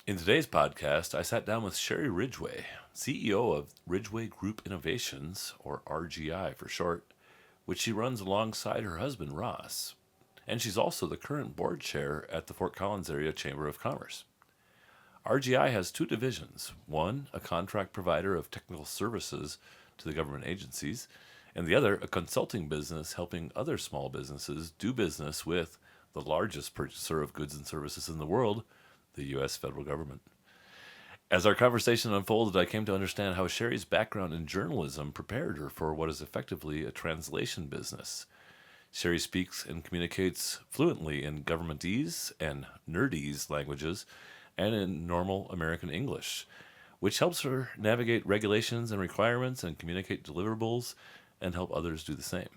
In today's podcast, I sat down with Sheri Ridgeway, CEO of Ridgeway Group Innovations, or RGI for short, which she runs alongside her husband, Ross. And she's also the current board chair at the Fort Collins Area Chamber of Commerce. RGI has two divisions. One, a contract provider of technical services to the government agencies, and the other, a consulting business helping other small businesses do business with the largest purchaser of goods and services in the world, the U.S. federal government. As our conversation unfolded, I came to understand how Sheri's background in journalism prepared her for what is effectively a translation business. Sheri speaks and communicates fluently in government-ese and nerd-ese languages and in normal American English, which helps her navigate regulations and requirements and communicate deliverables and help others do the same.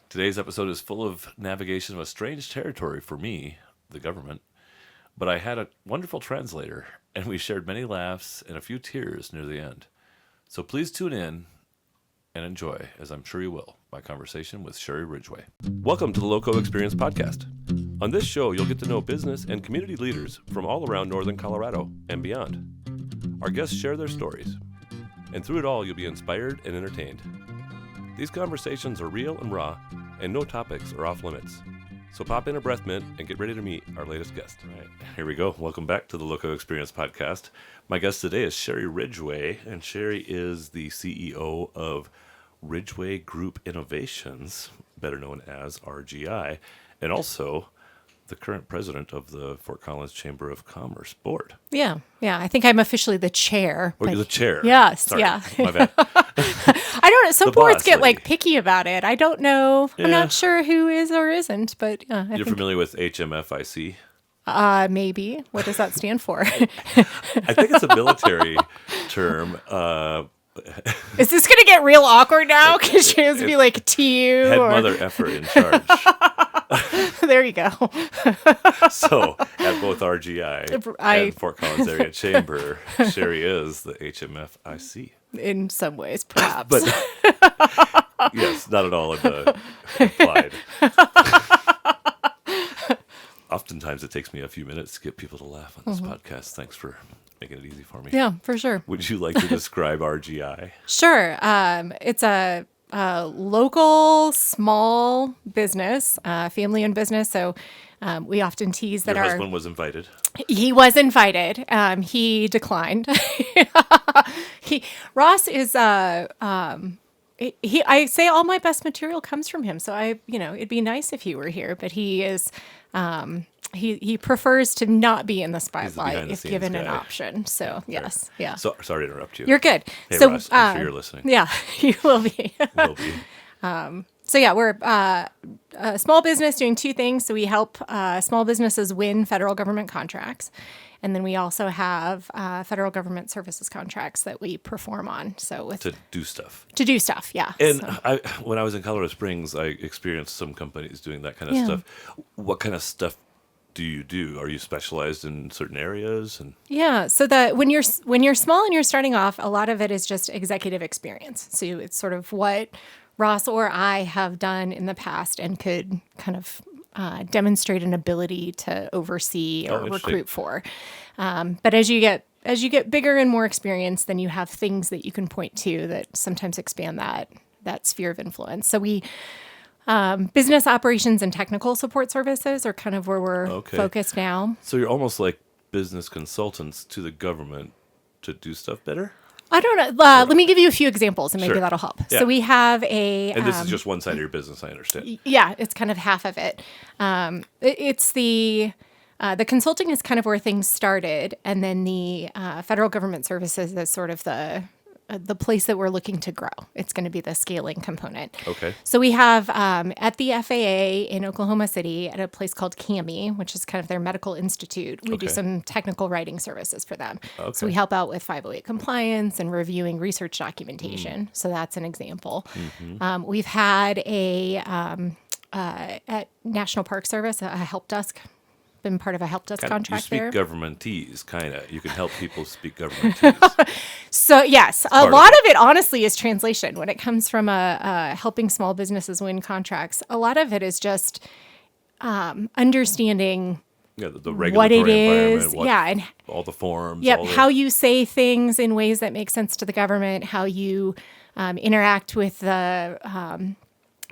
Today's episode is full of navigation of a strange territory for me, the government, but I had a wonderful translator, and we shared many laughs and a few tears near the end. So please tune in and enjoy, as I'm sure you will, my conversation with Sheri Ridgeway. Welcome to the LoCo Experience Podcast. On this show, you'll get to know business and community leaders from all around northern Colorado and beyond. Our guests share their stories, and through it all, you'll be inspired and entertained. These conversations are real and raw, and no topics are off limits. So pop in a breath mint and get ready to meet our latest guest. All right, here we go. Welcome back to the LoCo Experience Podcast. My guest today is Sheri Ridgeway, and Sheri is the CEO of Ridgeway Group Innovations, better known as RGI, and also the current president of the Fort Collins Chamber of Commerce Board. Yeah. I think I'm officially the chair. Oh, you're the chair. Yes, Sorry, yeah. My bad. I don't know. Some The boards boss get lady. picky about it. I don't know. Yeah. I'm not sure who is or isn't, but I You're think familiar with HMFIC? maybe. What does that stand for? I think it's a military term. Is this going to get real awkward now? Because she has to be like TU Head or mother effer in charge. there you go. So, at both RGI and Fort Collins Area Chamber, Sheri is the HMFIC. In some ways, perhaps. But, yes, not at all in the implied. Oftentimes, it takes me a few minutes to get people to laugh on this podcast. Thanks for making it easy for me. Yeah, for sure. Would you like to describe RGI? Sure. It's a local small business, family-owned business. So we often tease that Your husband was invited. He was invited. He declined. Ross is I say all my best material comes from him. So it'd be nice if he were here, but he is. He prefers to not be in the spotlight if given an option. So yes, yeah. So sorry to interrupt you. You're good. Hey, So Ross, I'm sure you're listening. yeah, you will be. Will be. So yeah, we're a small business doing two things. So we help small businesses win federal government contracts. And then we also have federal government services contracts that we perform on. So To do stuff. Yeah. And So- when I was in Colorado Springs, I experienced some companies doing that kind of stuff. What kind of stuff do you do? Are you specialized in certain areas? And Yeah. So that when you're small and you're starting off, a lot of it is just executive experience. So it's sort of what Ross or I have done in the past and could kind of demonstrate an ability to oversee or recruit for. But as you get bigger and more experienced, then you have things that you can point to that sometimes expand that sphere of influence. So we business operations and technical support services are kind of where we're focused now. so you're almost like business consultants to the government to do stuff better? I don't know. Let me give you a few examples and maybe Sure. that'll help. Yeah. So we have a... And this is just one side of your business, I understand. Yeah, it's kind of half of it. It's the consulting is kind of where things started, and then the federal government services is sort of the place that we're looking to grow. It's going to be the scaling component. Okay. So we have at the FAA in Oklahoma City at a place called CAMI, which is kind of their medical institute. We do some technical writing services for them. Okay. So we help out with 508 compliance and reviewing research documentation. So that's an example. We've had at National Park Service, a help desk, been part of a help desk contract you there. speak government-ese, kind of. You can help people speak government-ese. So yes, a part lot of of it honestly is translation. When it comes from helping small businesses win contracts, a lot of it is just understanding Yeah, the what it regulatory is, environment, and all the forms. yep, all the, how you say things in ways that make sense to the government, how you interact with the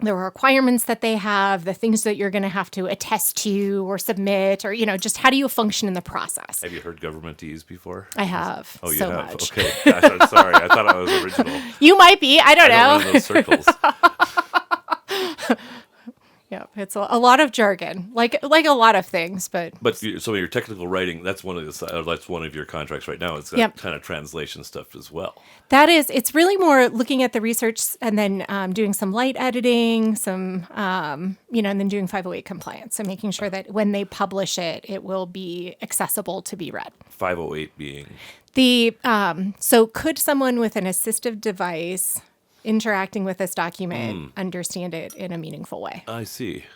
requirements that they have, the things that you're going to have to attest to or submit, or just how do you function in the process. Have you heard government-ese before? I have. Oh, you so have? much. Okay. Gosh, I'm sorry. I thought I was original. You might be. I don't I know. don't run in those circles. Yeah, it's a lot of jargon, like a lot of things, but So your technical writing, that's one of your contracts right now. It's got Yep. kind of translation stuff as well. it's really more looking at the research and then doing some light editing, and then doing 508 compliance. So making sure that when they publish it, it will be accessible to be read. 508 being So could someone with an assistive device interacting with this document understand it in a meaningful way? I see.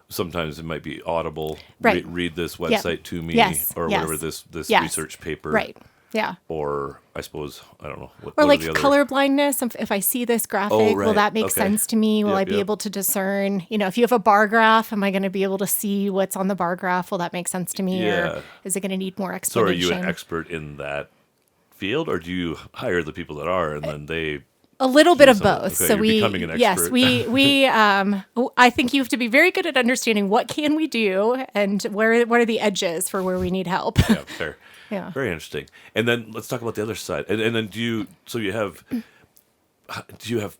Sometimes it might be audible. Right. Read this website to me, Yes. or Yes. whatever this Yes. research paper. Right. Yeah. Or I suppose I don't know. Or what like are the other- color blindness. If I see this graphic, will right. that make Okay. sense to me? Will Yep, I be yep. able to discern? If you have a bar graph, am I going to be able to see what's on the bar graph? Will that make sense to me? Yeah. Or is it going to need more So are explanation? you an expert in that field, or do you hire the people that are and then they? A little bit of some- both. okay, So you're becoming an yes, expert. we I think you have to be very good at understanding what can we do and what are the edges for where we need help. Yeah, fair. Yeah. Very interesting. And then let's talk about the other side. And then do you have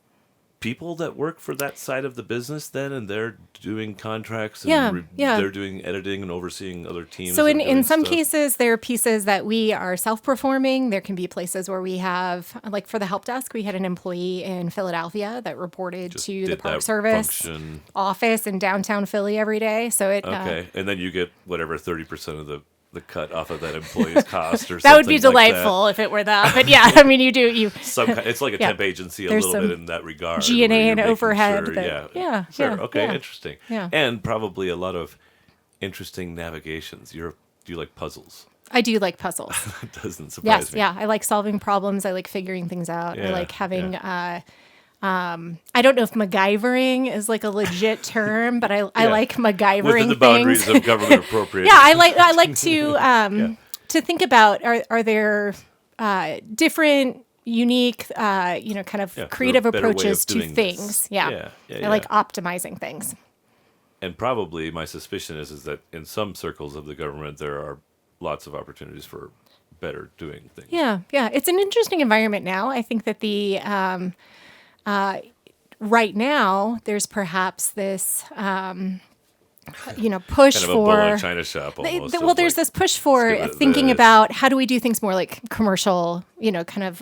people that work for that side of the business then, and they're doing contracts and Yeah. they're doing editing and overseeing other teams? So and in doing some stuff? cases, there are pieces that we are self-performing. There can be places where we have, like for the help desk, we had an employee in Philadelphia that reported Just to did the Park that Service function. office in downtown Philly every day. So it Okay. And then you get whatever 30% of the cut off of that employee's cost or something. that would be like that. delightful if it were that. But yeah, I mean, It's like a Yeah. temp agency a There's little some bit in that regard. G&A where you're and making overhead sure- that- yeah. yeah, Sure. yeah, Okay. yeah. Interesting. And probably a lot of interesting navigations. Do you like puzzles? I do like puzzles. It doesn't surprise Yes, me. yeah. I like solving problems. I like figuring things out. I Yeah, like having I don't know if MacGyvering is like a legit term, but I like MacGyvering Within the boundaries things. of government appropriation. Yeah, I like to think about are there different, unique, kind of Yeah, creative there a better way of approaches to doing this? things. Yeah. I like optimizing things. And probably my suspicion is that in some circles of the government there are lots of opportunities for better doing things. Yeah. It's an interesting environment now. I think that right now there's perhaps this push Kind of a bull for in a china shop almost. there's this push for let's give it thinking this. about how do we do things more like commercial, kind of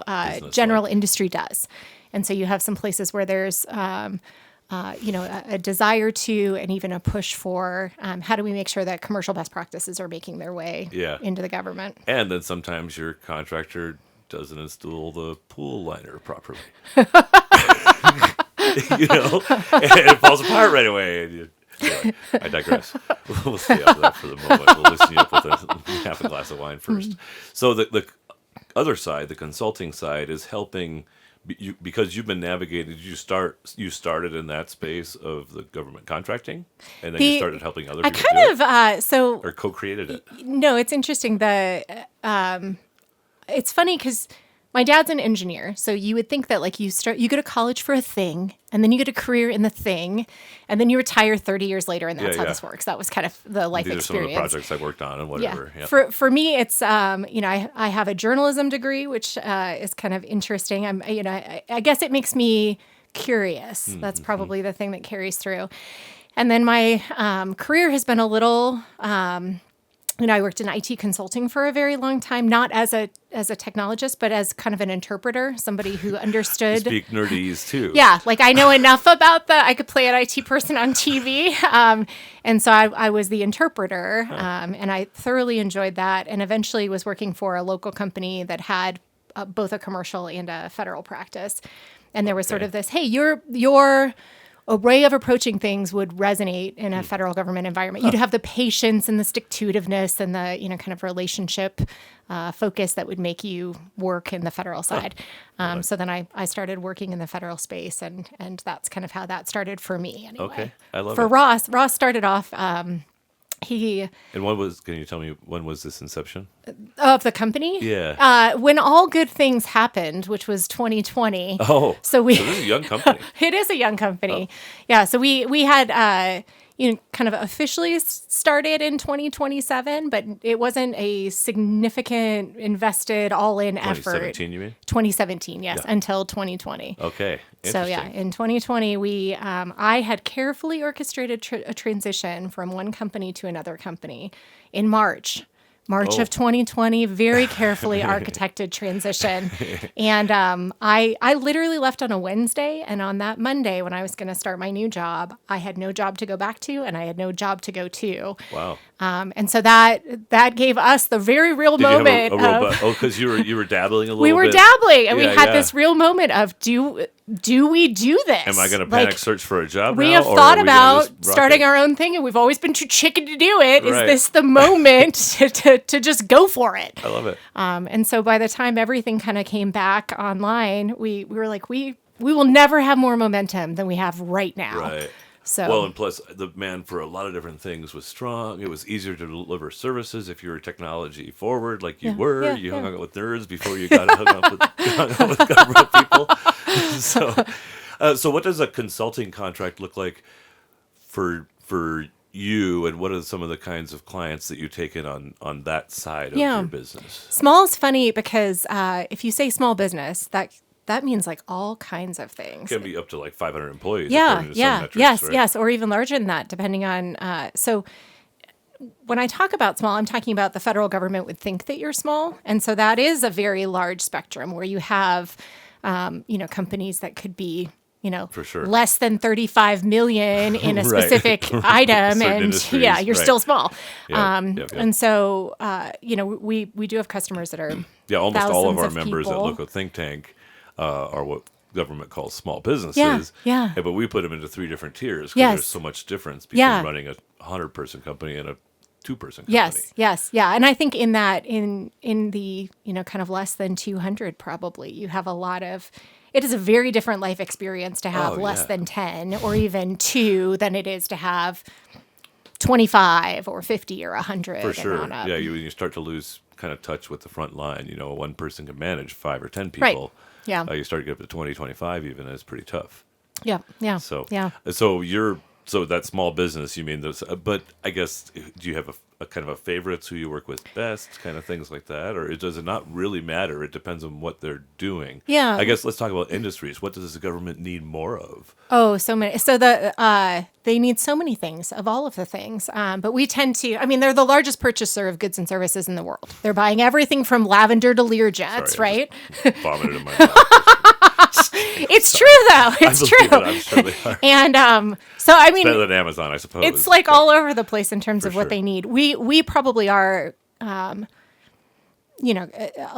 general Business-like. industry does. And so you have some places where there's a desire to, and even a push for, how do we make sure that commercial best practices are making their way into the government? And then sometimes your contractor doesn't install the pool liner properly. And it falls apart right away. And anyway, I digress. We'll stay out of that for the moment. We'll listen you up with half a glass of wine first. So the other side, the consulting side, is helping you, because you've been navigating. You started in that space of the government contracting, and then you started helping other people. Or co-created it. No, it's interesting. It's funny because my dad's an engineer, so you would think that like you go to college for a thing, and then you get a career in the thing, and then you retire 30 years later, and that's how this works. That was kind of the life These experience. are some of the projects I worked on and whatever. Yeah. Yeah. For me, it's I have a journalism degree, which is kind of interesting. I guess it makes me curious. That's probably the thing that carries through. And then my career has been a little. I worked in IT consulting for a very long time, not as a technologist, but as kind of an interpreter, somebody who understood. Speak nerd-ese too. Yeah, like I know enough about I could play an IT person on TV. And so I was the interpreter, and I thoroughly enjoyed that, and eventually was working for a local company that had both a commercial and a federal practice. And there was sort of this, hey, your array of approaching things would resonate in a federal government environment. You'd have the patience and the stick-to-itiveness and the kind of relationship focus that would make you work in the federal side. So then I started working in the federal space, and that's kind of how that started for me. Anyway. Okay, I love for it. Ross started off He And can you tell me, when was this inception? of the company. Yeah. When all good things happened, which was 2020. Oh, so this is a young company. It is a young company. Yeah. So we had kind of officially started in 2027, but it wasn't a significant invested all in effort. 2017, you mean? 2017, yes, Yeah. until 2020. Okay. So yeah, in 2020, I had carefully orchestrated a transition from one company to another company in March of 2020, very carefully architected transition. And I literally left on a Wednesday. And on that Monday, when I was going to start my new job, I had no job to go back to and I had no job to go to. Wow. And so that gave us the very real Did you moment have a robot? Because you were dabbling a little bit. we were dabbling and we Yeah, had yeah. this real moment of, do we do this? Am I going to panic search for a job We now? have or thought are we gonna about just rock starting it? our own thing, and we've always been too chicken to do it. Right. Is this the moment to just go for it? I love it. And so by the time everything kind of came back online, we were like, we will never have more momentum than we have right now. Right. So Well, and plus the demand for a lot of different things was strong. It was easier to deliver services if you were technology forward, like you were. yeah, You yeah. hung out with nerds before you got hung out with government people. So what does a consulting contract look like for you, and what are some of the kinds of clients that you take in on that side of your business? small is funny because if you say small business, that means like all kinds of things. It can be up to like 500 employees. Yeah, according to some yeah, metrics, yes, right? yes, or even larger than that, depending on. So when I talk about small, I'm talking about the federal government would think that you're small, and so that is a very large spectrum where you have, companies that could be. For sure. Less than 35 million in a Right. specific item, Certain and industries, you're right. still small. Yep. And so, we do have customers that are Almost all of thousands our of members people. at LoCo Think Tank are what government calls small businesses. Yeah. But we put them into 3 different tiers because Yes. there's so much difference between Yeah. running a 100-person company and a 2-person company. Yes, yeah, and I think in that in the kind of less than 200, probably you have a lot of. It is a very different life experience to have less yeah. than 10 or even 2 than it is to have 25 or 50 or 100. For and sure. on up. Yeah, you start to lose kind of touch with the front line. One person can manage 5 or 10 people. Yeah. You start to get up to 20, 25 even, and it's pretty tough. Yeah. So yeah. So that small business, you mean those? But I guess, do you have a kind of a favorites who you work with best, kind of things like that, or does it not really matter? It depends on what they're doing. Yeah. I guess let's talk about industries. What does the government need more of? Oh, so many. So they need so many things of all of the things. But we tend to. I mean, they're the largest purchaser of goods and services in the world. They're buying everything from lavender to Learjets, Sorry, I right? just vomited in my mouth. It's true, though. It's I true. believe it, I'm sure they are. And so I mean, Better than Amazon, I suppose. it's like all over the place in terms For of what sure. they need. We probably are. A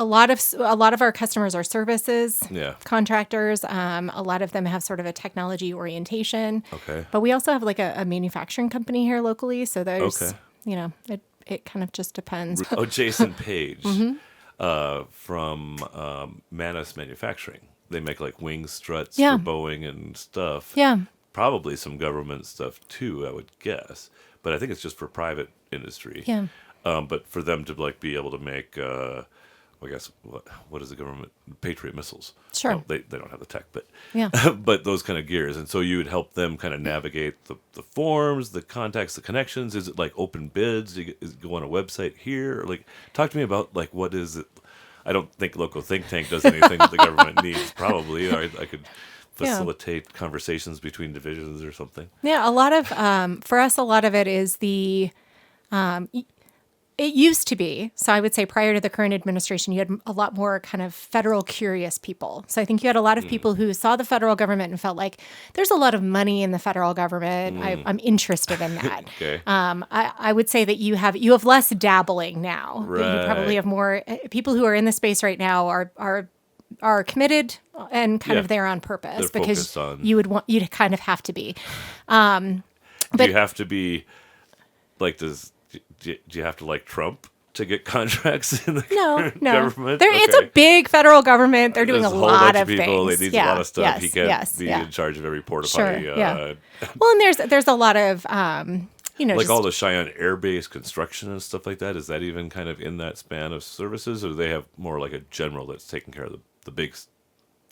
lot of our customers are services contractors. A lot of them have sort of a technology orientation. Okay. But we also have like a manufacturing company here locally. So there's, Okay. It kind of just depends. Oh, Jason Page Mm-hmm. from Manus Manufacturing. They make like wing struts Yeah. for Boeing and stuff. Yeah. Probably some government stuff too, I would guess. But I think it's just for private industry. Yeah. But for them to like be able to make, I guess what is the government? Patriot missiles. Sure. Well, they don't have the tech, but Yeah. but those kind of gears. And so you would help them kind of navigate the forms, the contacts, the connections. Is it like open bids? Is it go on a website here? Or like talk to me about like what is it? I don't think LoCo Think Tank does anything that the government needs. Probably, I could facilitate conversations between divisions or something. Yeah, a lot of for us, a lot of it is it used to be. So I would say prior to the current administration, you had a lot more kind of federal curious people. So I think you had a lot of people who saw the federal government and felt like there's a lot of money in the federal government. I'm interested in that. Okay. I would say that you have less dabbling now. That you probably Right. have more people who are in the space right now are committed and kind of there on purpose They're because focused on- you'd kind of have to be. Do you have to be like do you have to like Trump to get contracts in the No. government? It's a big federal government. They're doing There's a whole lot bunch of people. things. They need a lot of stuff. Yes, He can't yes, be yeah. in charge of every porta Sure, potty. yeah. Well, and there's a lot of like just all the Cheyenne Air Base construction and stuff like that. Is that even kind of in that span of services, or do they have more like a general that's taking care of the big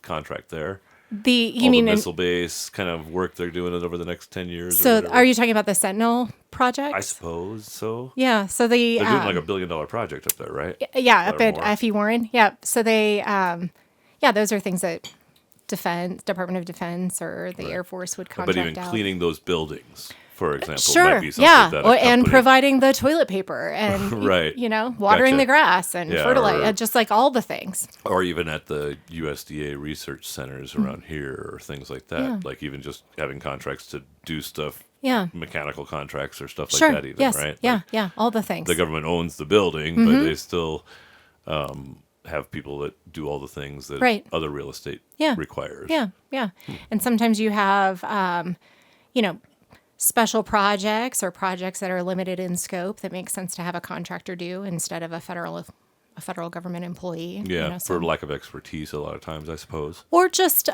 contract there? you All mean the missile base kind of work they're doing it over the next 10 years. or so whatever? are you talking about the Sentinel project? I suppose so. Yeah. So They're doing like $1 billion project up there, right? yeah, up Or at more. FE Warren. Yeah. So they those are things that Department of Defense or the Air Force would contract But even out. cleaning those buildings, for example, Sure. might be something Yeah. that Or, a and company- providing the toilet paper and Right. watering Gotcha. the grass and Yeah, fertilizer, or- just like all the things. or even at the USDA research centers around here or things like that. Yeah. Like even just having contracts to do stuff, Yeah. mechanical contracts or stuff Sure. like that even, Yes. right? Yeah. Like, Yeah. All the things. the government owns the building, but they still have people that do all the things that Right. other real estate Yeah. requires. Yeah, yeah. And sometimes you have, special projects or projects that are limited in scope that make sense to have a contractor do instead of a federal government employee. Yeah, so- for lack of expertise a lot of times, I suppose. or just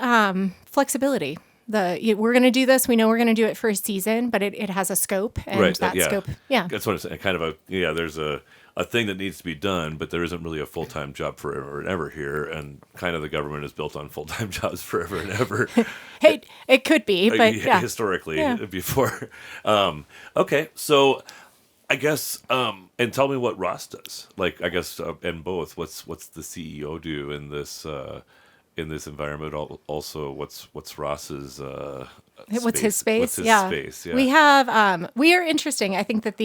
flexibility. We're going to do this. We know we're going to do it for a season, but it has a scope, and Right, that yeah. scope, yeah, That's what I'm saying. Kind of there's a thing that needs to be done, but there isn't really a full-time job forever and ever here, and kind of the government is built on full-time jobs forever and ever. hey, it could be, but yeah, Historically, Yeah. before. Okay, so I guess, and tell me what Ross does. Like, I guess, and both. What's the CEO do in this environment? Also, what's Ross's what's his space? What's his yeah. space? Yeah. We have we are interesting. I think that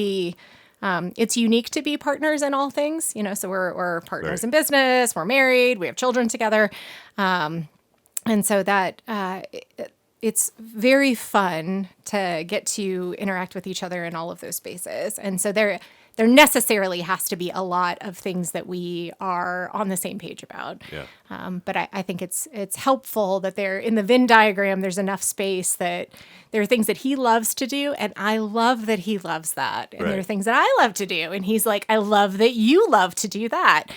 it's unique to be partners in all things, so we're partners Right. in business, we're married, we have children together. And so that it's very fun to get to interact with each other in all of those spaces. And so there necessarily has to be a lot of things that we are on the same page about. Yeah. But I think it's helpful that in the Venn diagram, there's enough space that there are things that he loves to do, and I love that he loves that. And there are Right. things that I love to do, and he's like, I love that you love to do that.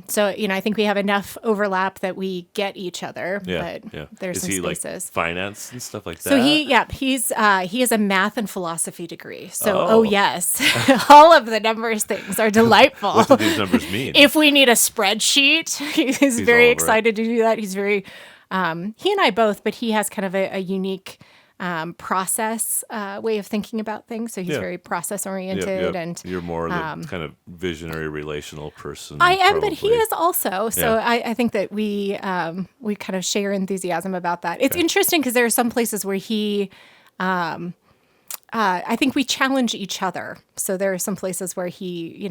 So, I think we have enough overlap that we get each other, Yeah. but Yeah. there's Is some he spaces. like finance and stuff like that? So he has a math and philosophy degree. So, Oh. yes, all of the numbers things are delightful. What do these numbers mean? If we need a spreadsheet, he's very all over it. excited to do that. He's very, he and I both, but he has kind of a unique process way of thinking about things. So he's Yeah. very process Yep, oriented, yep. and You're more the kind of visionary, relational person. I am, but he probably. is also. So Yeah. I think that we kind of share enthusiasm about that. It's interesting because there are some places where he. I think we challenge each other. So there are some places where he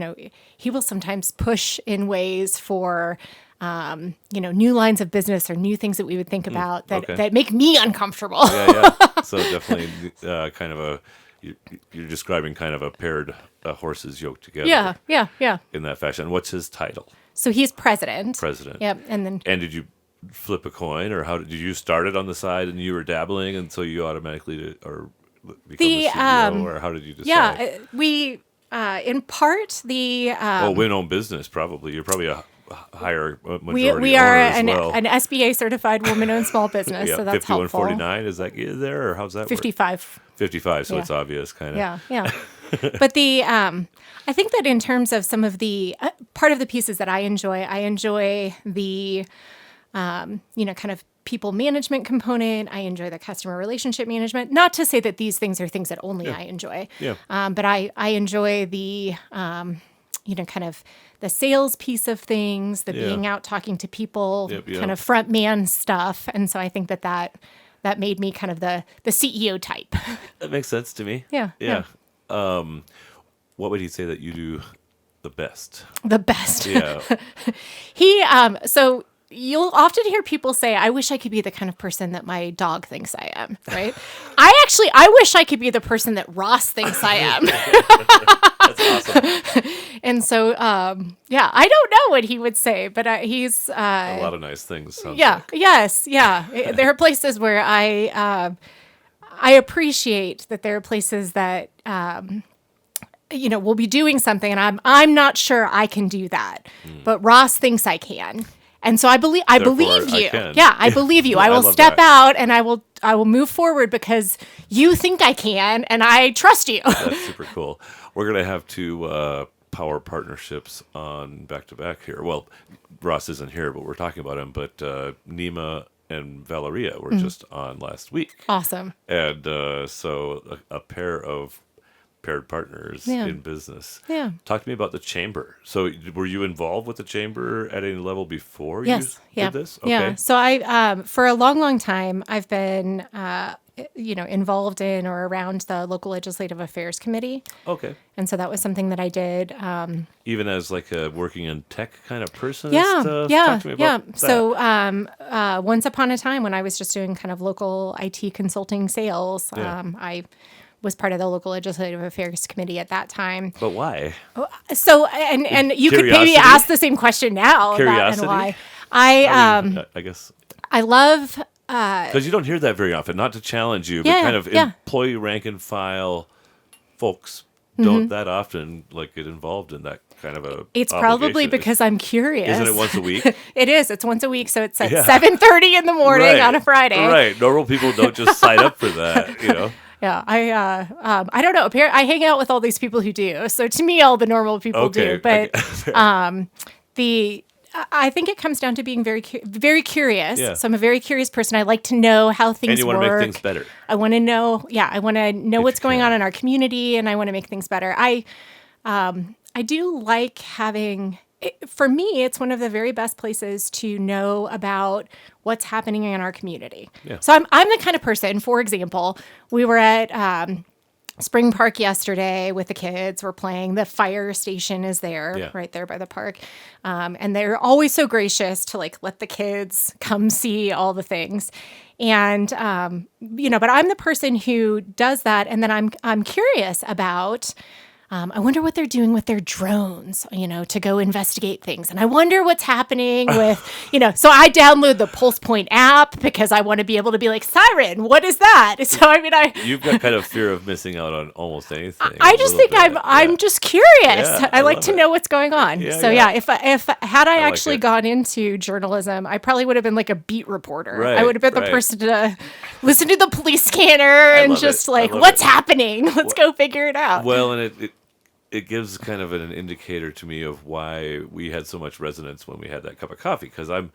will sometimes push in ways for, new lines of business or new things that we would think about okay. that make me uncomfortable. Yeah, yeah. So definitely kind of you're describing kind of a paired horses yoked together. Yeah. In that fashion. What's his title? So he's president. President. Yep. And then And did you flip a coin, or how did you start it on the side and you were dabbling, and so you automatically or become the CEO, or how did you decide? yeah, we in part the Well, win-own business probably. You're probably a higher majority we are owner as an well. SBA certified woman-owned small business, Yeah, so that's 5149, is that get there, or how's that work? 55. 55, so Yeah. it's obvious, kind of. Yeah. But I think that in terms of some of the part of the pieces that I enjoy the, kind of people management component. I enjoy the customer relationship management. Not to say that these things are things that only I enjoy. Yeah. But I enjoy the, kind of the sales piece of things, the Yeah. being out talking to people, Yep, yep. kind of front man stuff. And so I think that made me kind of the CEO type. That makes sense to me. Yeah, Yeah. What would he say that you do the best? The best. Yeah. So you'll often hear people say, I wish I could be the kind of person that my dog thinks I am, right? I wish I could be the person that Ross thinks I am. That's awesome. And so, I don't know what he would say, but he's... A lot of nice things. Sounds Yeah. like. Yes. Yeah. There are places where I appreciate that there are places that we'll be doing something, and I'm not sure I can do that, but Ross thinks I can, and so I believe Therefore, you. I can. Yeah, I believe you. I will love step that. out, and I I will move forward because you think I can, and I trust you. That's super cool. We're going to have two power partnerships on back-to-back here. Well, Ross isn't here, but we're talking about him. But Nima and Valeria were just on last week. Awesome. And so a pair of paired partners in business. Yeah. Talk to me about the chamber. So were you involved with the chamber at any level before you did this? Okay. Yeah. So I, for a long, long time, I've been, involved in or around the local legislative affairs committee. Okay. And so that was something that I did. Even as like a working in tech kind of person? Yeah. And stuff? Yeah. Talk to me about that. So once upon a time when I was just doing kind of local IT consulting sales, I was part of the local legislative affairs committee at that time. But why? So, and you could maybe ask the same question now. Curiosity? And why. I guess. I love... Because you don't hear that very often, not to challenge you, but kind of employee rank and file folks don't that often like get involved in that kind of a It's probably because I'm curious. Isn't it once a week? It is. It's once a week. So it's at 7:30 in the morning on a Friday. Right. Normal people don't just sign up for that, Yeah, I don't know. I hang out with all these people who do. So to me, all the normal people do. But I think it comes down to being very, very curious. Yeah. So I'm a very curious person. I like to know how things work. And you want to make things better. I want to know. Yeah, I want to know what's going on in our community, and I want to make things better. I do like having. For me, it's one of the very best places to know about what's happening in our community. Yeah. So I'm the kind of person, for example, we were at Spring Park yesterday with the kids. We're playing. The fire station is there, right there by the park. And they're always so gracious to like let the kids come see all the things. And, but I'm the person who does that. And then I'm curious about... I wonder what they're doing with their drones, to go investigate things. And I wonder what's happening with, so I download the Pulse Point app because I want to be able to be like, Siren, what is that? So, You've got kind of fear of missing out on almost anything. I just think I'm just curious. Yeah, I like to know what's going on. Yeah, if had I actually gone into journalism, I probably would have been like a beat reporter. Right, I would have been the person to listen to the police scanner and just what's happening? Let's go figure it out. Well, and it gives kind of an indicator to me of why we had so much resonance when we had that cup of coffee. Because I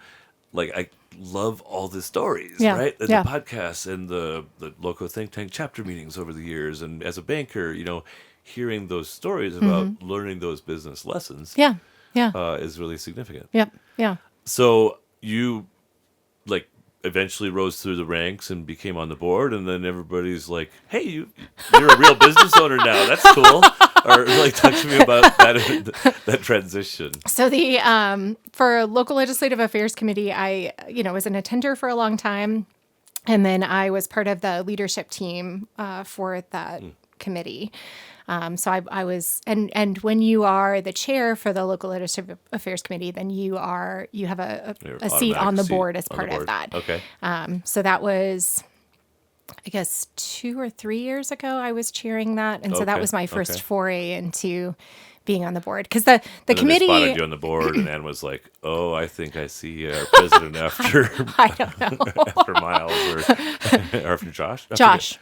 love all the stories, right? And the podcasts and the LoCo think tank chapter meetings over the years. And as a banker, hearing those stories about learning those business lessons is really significant. Yep. Yeah. So you eventually rose through the ranks and became on the board, and then everybody's like, hey, you're a real business owner now. That's cool. Or talk to me about that transition. So for local legislative affairs committee, I was an attender for a long time, and then I was part of the leadership team for that committee. So I was, and when you are the chair for the local legislative affairs committee, then you have a seat on the board as part of that. Okay. So that was, I guess, 2 or 3 years ago, I was chairing that. And so that was my first foray into being on the board. Because the committee... They spotted you on the board, and Ann was like, oh, I think I see our president after... I don't know. after Miles or after Josh? Josh.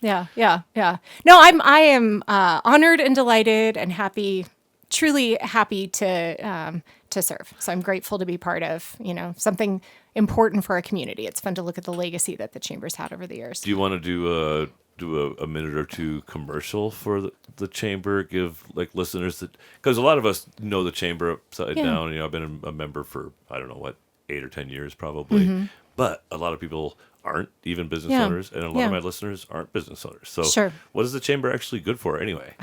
Yeah. No, I am honored and delighted and happy, truly happy to serve. So I'm grateful to be part of, something important for our community. It's fun to look at the legacy that the chamber's had over the years. Do you want to do a minute or two commercial for the chamber? Give listeners that, because a lot of us know the chamber upside down. I've been a member for 8 or 10 years probably, but a lot of people aren't even business owners, and a lot of my listeners aren't business owners. So, what is the chamber actually good for anyway?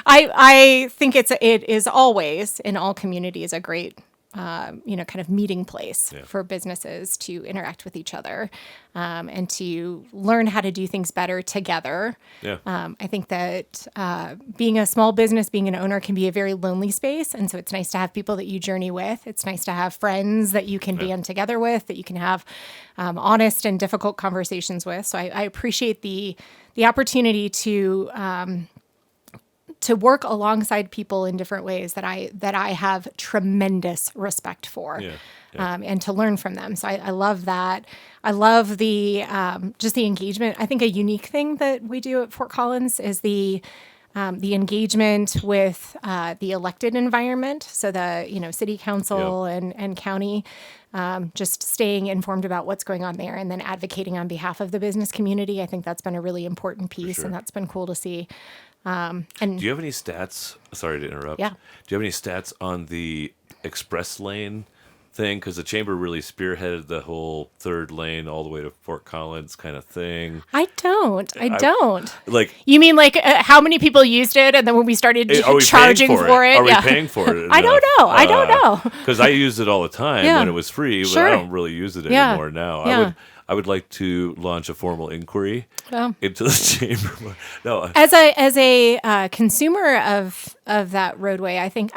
I think it is always in all communities a great kind of meeting place for businesses to interact with each other and to learn how to do things better together. Yeah. I think that being a small business, being an owner can be a very lonely space. And so it's nice to have people that you journey with. It's nice to have friends that you can band together with, that you can have honest and difficult conversations with. So I appreciate the opportunity to to work alongside people in different ways that I have tremendous respect for. And to learn from them. So I love that. I love the just the engagement. I think a unique thing that we do at Fort Collins is the engagement with the elected environment. So the city council and county, just staying informed about what's going on there, and then advocating on behalf of the business community. I think that's been a really important piece, and that's been cool to see. And do you have any stats? Sorry to interrupt. Yeah. Do you have any stats on the express lane thing? Because the chamber really spearheaded the whole third lane all the way to Fort Collins kind of thing. I don't. Like, you mean like how many people used it, and then when we started charging for it? Are we paying for it? I don't know. Because I used it all the time when it was free, but I don't really use it anymore now. Yeah. I would like to launch a formal inquiry into the chamber. No, as a consumer of that roadway, I think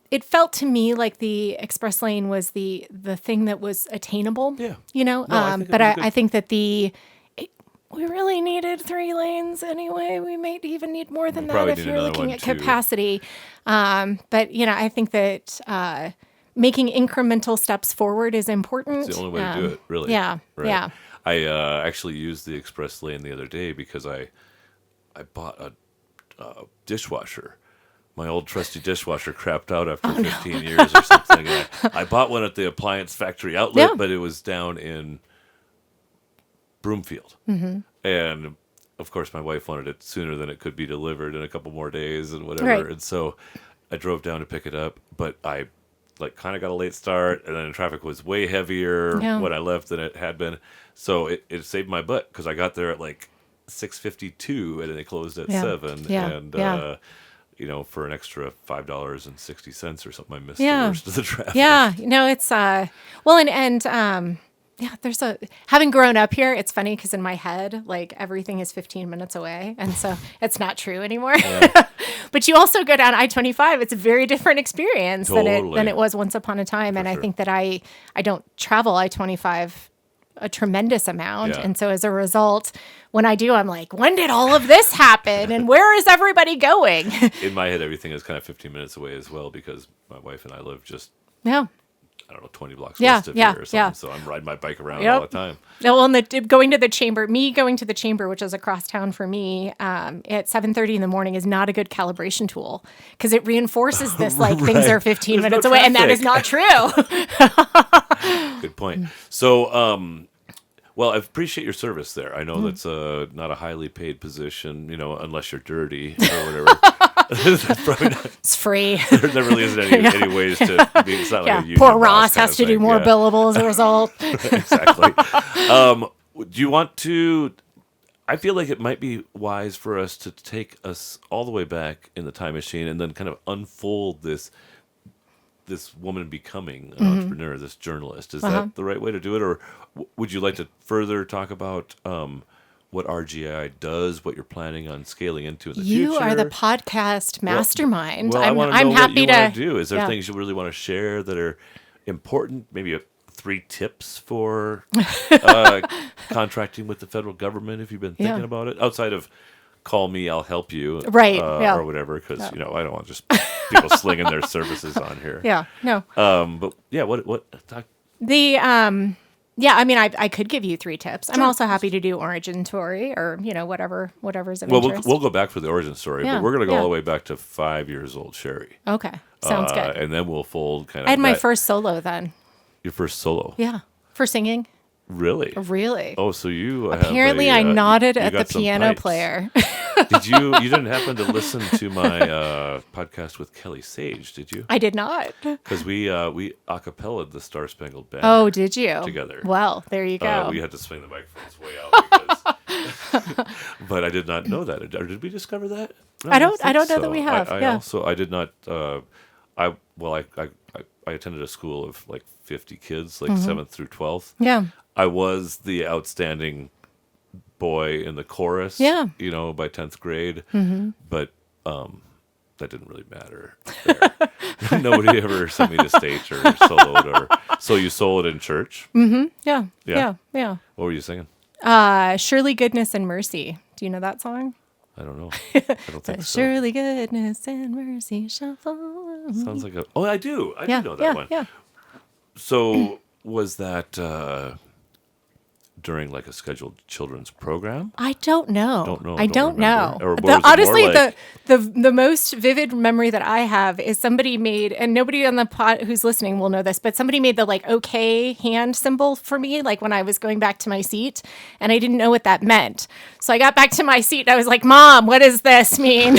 it felt to me like the express lane was the thing that was attainable. Yeah. I think that we really needed 3 lanes anyway. We may even need more than that if you're looking at capacity. I think that making incremental steps forward is important. It's the only way to do it, really. Yeah. Right? Yeah. I actually used the express lane the other day because I bought a dishwasher. My old trusty dishwasher crapped out after 15 years or something. And I bought one at the appliance factory outlet, but it was down in Broomfield. Mm-hmm. And, of course, my wife wanted it sooner than it could be delivered in a couple more days and whatever. Right. And so I drove down to pick it up, but I kind of got a late start, and then the traffic was way heavier when I left than it had been. So it saved my butt because I got there at 6:52 and they closed at 7. And for an extra $5.60 or something, I missed the worst of the traffic. Yeah, it's there's having grown up here, it's funny because in my head, everything is 15 minutes away, and so it's not true anymore. Yeah. But you also go down I-25; it's a very different experience than it was once upon a time. I think that I don't travel I-25 a tremendous amount. And so as a result, when I do, I'm like, when did all of this happen? And where is everybody going? In my head, everything is kind of 15 minutes away as well, because my wife and I live just, 20 blocks west of here or something. So I'm riding my bike around all the time. Well, and going to the chamber, which is across town for me, at 7:30 in the morning is not a good calibration tool because it reinforces this things are 15 minutes away, and that is not true. Good point. So, well, I appreciate your service there. I know that's not a highly paid position, unless you're dirty or whatever. Probably not. It's free. There really isn't any ways to be. It's not like a union. Poor Ross has to do more billable as a result. Exactly. Do you want to? I feel like it might be wise for us to take us all the way back in the time machine and then kind of unfold this woman becoming an entrepreneur, this journalist. Is that the right way to do it, or would you like to further talk about what RGI does, what you're planning on scaling into in the future? You are the podcast mastermind. Well, I'm happy to do. Is there things you really want to share that are important? Maybe 3 tips for contracting with the federal government if you've been thinking about it, outside of call me, I'll help you, or whatever. Because I don't want just people slinging their services on here. Yeah, no. But what? Talk. I could give you 3 tips. I'm also happy to do origin story or, whatever's of interest. We'll go back for the origin story, but we're going to go all the way back to 5 years old Sheri. Okay. Sounds good. And then we'll fold kind of. I had my first solo then. Your first solo? Yeah. For singing. Really? Oh, so you apparently I nodded at the piano player. Did you didn't happen to listen to my podcast with Kelly Sage, did you? I did not. Because we a-cappella'd the Star Spangled Banner. Oh, did you? Together. Well, there you go. We had to swing the microphones way out because but I did not know that. Or did we discover that? No, I don't know that we have. I did not I attended a school of 50 kids, 7th through 12th. Yeah. I was the outstanding boy in the chorus, by 10th grade. Mm-hmm. But that didn't really matter there. Nobody ever sent me to stage or soloed. So you soloed in church? Mm-hmm. Yeah. What were you singing? Surely Goodness and Mercy. Do you know that song? I don't know. I don't think so. Surely goodness and mercy shall follow me. Sounds like a... Oh, I do. I Yeah, do know that yeah, one. yeah. So was that during like a scheduled children's program? I don't know. I don't know. Or was it more Honestly, like- the most vivid memory that I have is somebody made, and nobody on the pod who's listening will know this, but somebody made the like okay hand symbol for me, like when I was going back to my seat, and I didn't know what that meant. So I got back to my seat and I was like, Mom, what does this mean?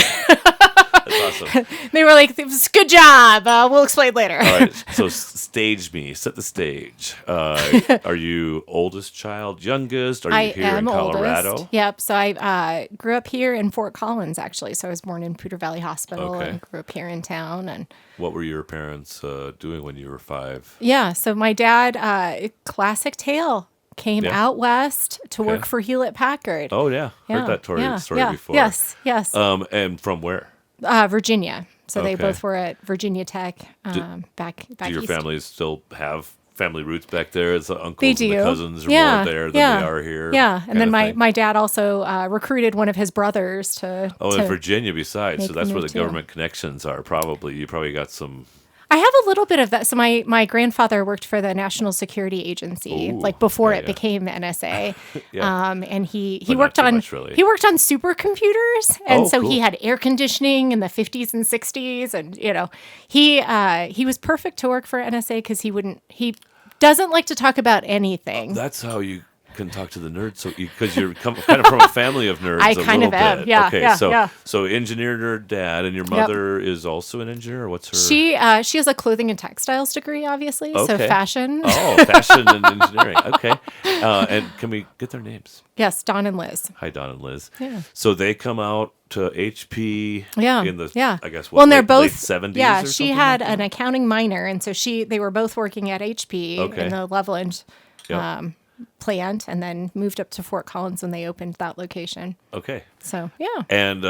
That's awesome. They were like, good job. We'll explain later. All right. So stage me. Set the stage. Are you oldest child, youngest? Are you I here am in Colorado? oldest. Yep. So I grew up here in Fort Collins, actually. So I was born in Poudre Valley Hospital Okay. and grew up here in town. And What were your parents doing when you were 5? yeah, so my dad, classic tale, came Yeah. out west to Okay. work for Hewlett Packard. Oh, yeah. Heard that story before. Yes, yes. And from where? Virginia. So they Okay. both were at Virginia Tech back Do your east. families still have family roots back there? As the uncles They and do. the cousins are Yeah, more there than yeah, they are here? Yeah, kind and then of my, thing? my dad also recruited one of his brothers to. Oh, to in Virginia besides. So make that's the where move the too. government connections are probably. You probably got some... I have a little bit of that. So my grandfather worked for the National Security Agency, Ooh, like before yeah, it yeah. became the NSA. Yeah. And he But not worked too on much, really. he worked on supercomputers, and Oh, so cool. he had air conditioning in the 50s and 60s, and he was perfect to work for NSA because he doesn't like to talk about anything. That's how you can talk to the nerds, so because you're kind of from a family of nerds. I a kind little of am, bit. yeah, Okay, yeah, so yeah. so engineer nerd dad, and your mother is also an engineer. Or what's her? She has a clothing and textiles degree, obviously, so Okay. fashion. Oh, fashion and engineering. Okay, and can we get their names? Yes, Dawn and Liz. Hi, Don and Liz. Yeah. So they come out to HP. Yeah, In the yeah. I guess Well, and they're late both 70s. Yeah, or she something had like an that? accounting minor, and so they were both working at HP Okay. in the Loveland Yep. plant, and then moved up to Fort Collins when they opened that location. Okay, So yeah, and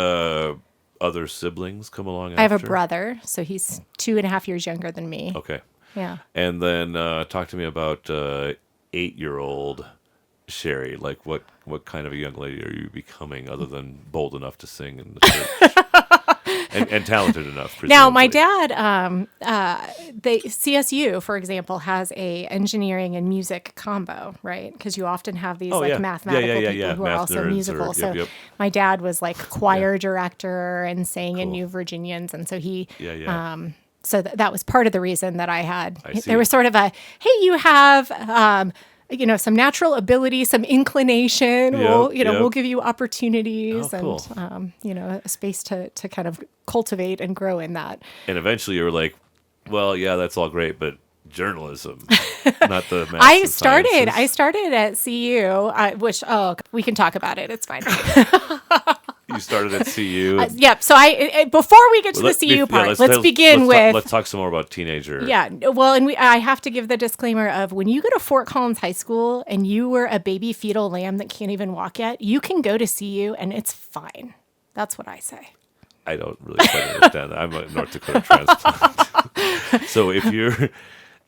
other siblings come along. I have a after? brother, so he's 2.5 years younger than me. Okay. Yeah. And then talk to me about 8-year-old Sheri. Like, what kind of a young lady are you becoming, other than bold enough to sing in the church and talented enough? Now, my presumably? dad, CSU, for example, has a engineering and music combo, right? Because you often have these Oh, yeah. mathematical Yeah, people who are Math also nerds musical. or- So yep. my dad was like choir director and sang in Cool. New Virginians, and so he. Yeah. So that was part of the reason that I had. I see. There was sort of a, hey, you have. Some natural ability, some inclination. Yep, We'll give you opportunities Oh, cool. and a space to kind of cultivate and grow in that. And eventually you were like, well, yeah, that's all great, but journalism, not the math I and sciences. started at CU, which we can talk about it. It's fine. You started at CU. Yep. So before we get to the CU part, let's begin with. Let's talk some more about teenager. Yeah. Well, and I have to give the disclaimer of when you go to Fort Collins High School and you were a baby fetal lamb that can't even walk yet, you can go to CU and it's fine. That's what I say. I don't really quite understand that. I'm a North Dakota transplant. So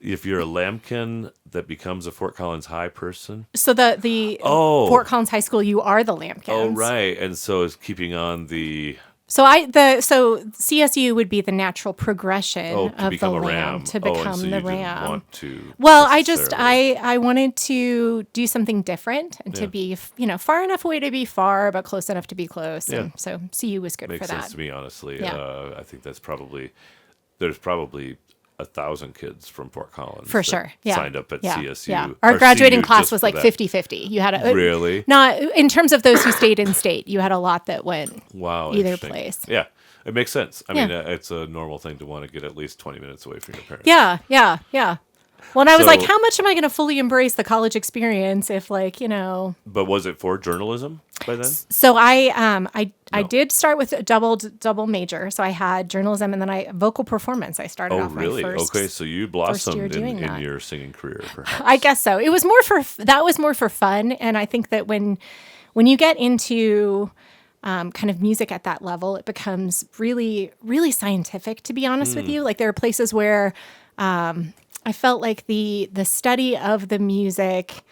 if you're a lambkin that becomes a Fort Collins High person. So the Fort Collins High School, you are the lambkins. Oh, right. And so it's keeping on the... So CSU would be the natural progression to of the become a lamb ram. to And become so the you didn't ram. want to Well, necessarily- I wanted to do something different and to be far enough away to be far, but close enough to be close. Yeah. And so CU was good Makes for that. sense to me, honestly. Yeah. I think there's probably 1,000 kids from Fort Collins For that sure. Yeah. signed up at yeah. CSU. Yeah. or Our graduating CU class just was for like that. 50-50. You had Really? Not in terms of those who stayed in state. You had a lot that went Wow. either interesting. place. Yeah. It makes sense. I Yeah. mean, it's a normal thing to want to get at least 20 minutes away from your parents. Yeah. Well, and I was like, So- how much am I going to fully embrace the college experience if But was it for journalism by then? So I did start with a double major. So I had journalism and then vocal performance. I started Oh, off really? my first. Okay, so you year blossomed doing in that. your singing career, perhaps. I guess so. It was more for fun, and I think that when you get into kind of music at that level, it becomes really, really scientific. To be honest with you, like there are places where I felt like the study of the music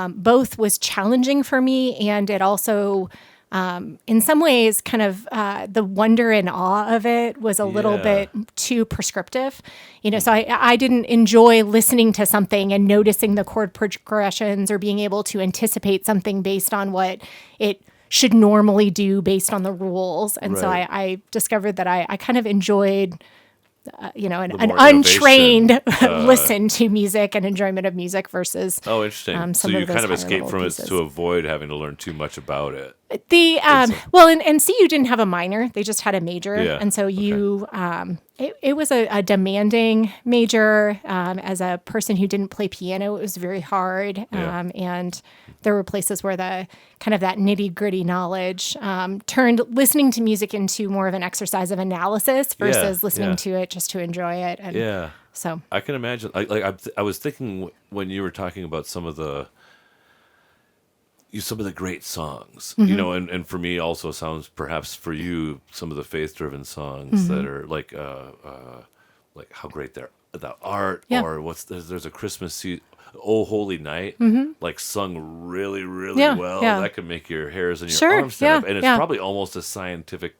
both was challenging for me, and it also in some ways, kind of the wonder and awe of it was a little bit too prescriptive. So I didn't enjoy listening to something and noticing the chord progressions or being able to anticipate something based on what it should normally do based on the rules. And so I discovered that I kind of enjoyed an untrained listen to music and enjoyment of music versus interesting. So you kind of escaped from it to avoid having to learn too much about it. And CU didn't have a minor; they just had a major, and so it was a demanding major. As a person who didn't play piano, it was very hard, and there were places where the kind of that nitty gritty knowledge turned listening to music into more of an exercise of analysis versus listening to it just to enjoy it. And so I can imagine. I was thinking when you were talking about some of the great songs, and for me also sounds perhaps for you some of the faith-driven songs that are like how great the art or there's a Christmas Oh Holy Night, like sung really, really well. That could make your hairs and your arms stand up, and it's probably almost a scientific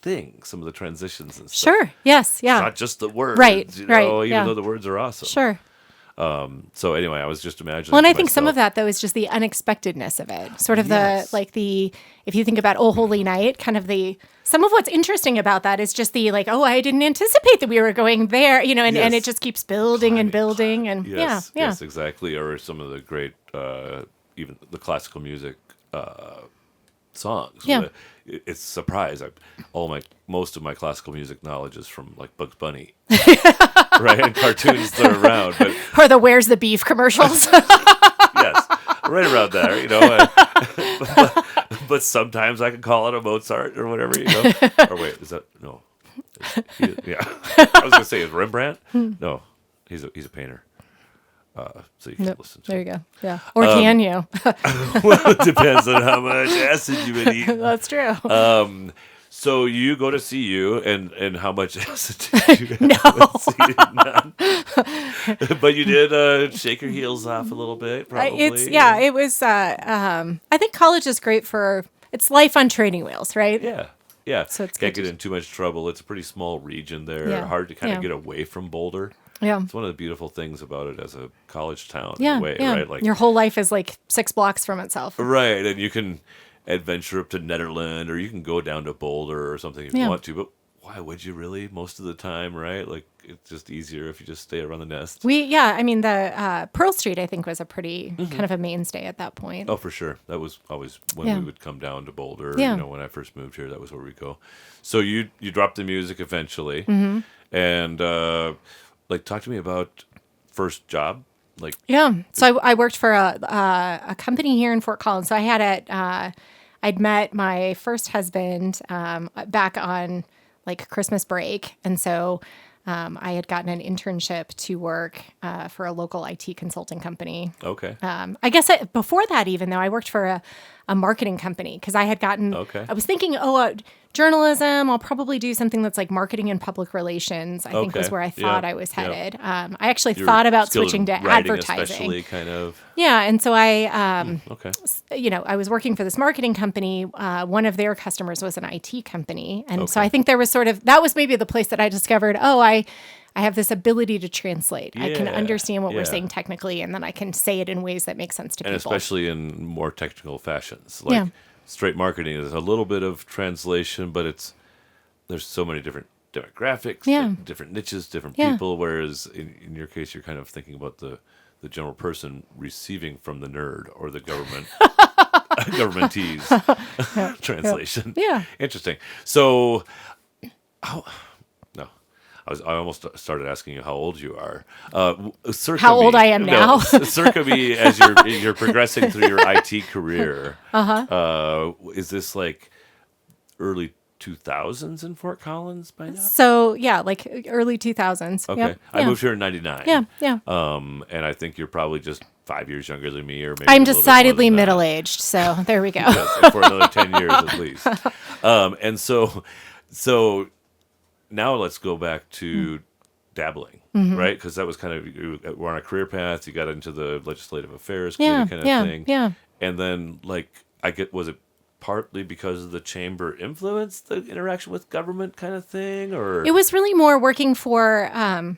thing. Some of the transitions and stuff. Sure. Yes. Yeah. It's not just the words, even though the words are awesome. Sure. So anyway, I was just imagining. Well, and I think some of that though is just the unexpectedness of it. Sort of if you think about Oh Holy Night, kind of some of what's interesting about that is just I didn't anticipate that we were going there, and it just keeps building and building and yes, exactly. Or some of the great, even the classical music, songs. Yeah. It's a surprise. Most of my classical music knowledge is from like Bugs Bunny, right, and cartoons that are around. But or the "Where's the Beef" commercials. Yes, right around there, but sometimes I can call it a Mozart or whatever, Or wait, is that no? I was gonna say is Rembrandt. No, he's a painter. So you can listen to there you go. Yeah. Or can you? Well, it depends on how much acid you would eat. That's true. So you go to CU, and how much acid did you No. None. But you did shake your heels off a little bit, probably. It was, I think college is great it's life on training wheels, right? Yeah. Yeah. So it's can't get in too much trouble. It's a pretty small region there. Yeah. Hard to kind of get away from Boulder. Yeah. It's one of the beautiful things about it as a college town in a way, right? Like your whole life is like 6 blocks from itself. Right, and you can adventure up to Netherland, or you can go down to Boulder or something if you want to, but why would you really most of the time, right? Like it's just easier if you just stay around the nest. The Pearl Street I think was a pretty kind of a mainstay at that point. Oh, for sure. That was always when we would come down to Boulder, when I first moved here, that was where we'd go. So you dropped the music eventually, and talk to me about first job. So I worked for a company here in Fort Collins. So I had I'd met my first husband back on Christmas break, and so I had gotten an internship to work for a local IT consulting company. Okay. I guess before that, even though I worked for a marketing company, because I had gotten. Okay. I was thinking, journalism. I'll probably do something that's like marketing and public relations. I think was where I thought I was headed. I actually thought about switching to advertising, especially kind of. Yeah, and so I was working for this marketing company. One of their customers was an IT company, and so I think there was that was maybe the place that I discovered. I have this ability to translate. I can understand what we're saying technically, and then I can say it in ways that make sense to people. And especially in more technical fashions. Straight marketing is a little bit of translation, but there's so many different demographics, different niches, different people, whereas in your case, you're kind of thinking about the general person receiving from the nerd or the government-ese translation. Yeah. Interesting. So, I almost started asking you how old you are. How old I am now? Circa me as you're progressing through your IT career. Is this like early 2000s in Fort Collins by now? So early 2000s. Okay, Yep. I moved here in '99. Yeah. And I think you're probably just 5 years younger than me, or maybe I'm decidedly middle-aged. So there we go. Yes, for another 10 years at least. And so. Now let's go back to dabbling, right? Because that was kind of, you were on a career path. You got into the legislative affairs committee kind of thing. Yeah. And then was it partly because of the chamber influence the interaction with government kind of thing, or It was really more working for a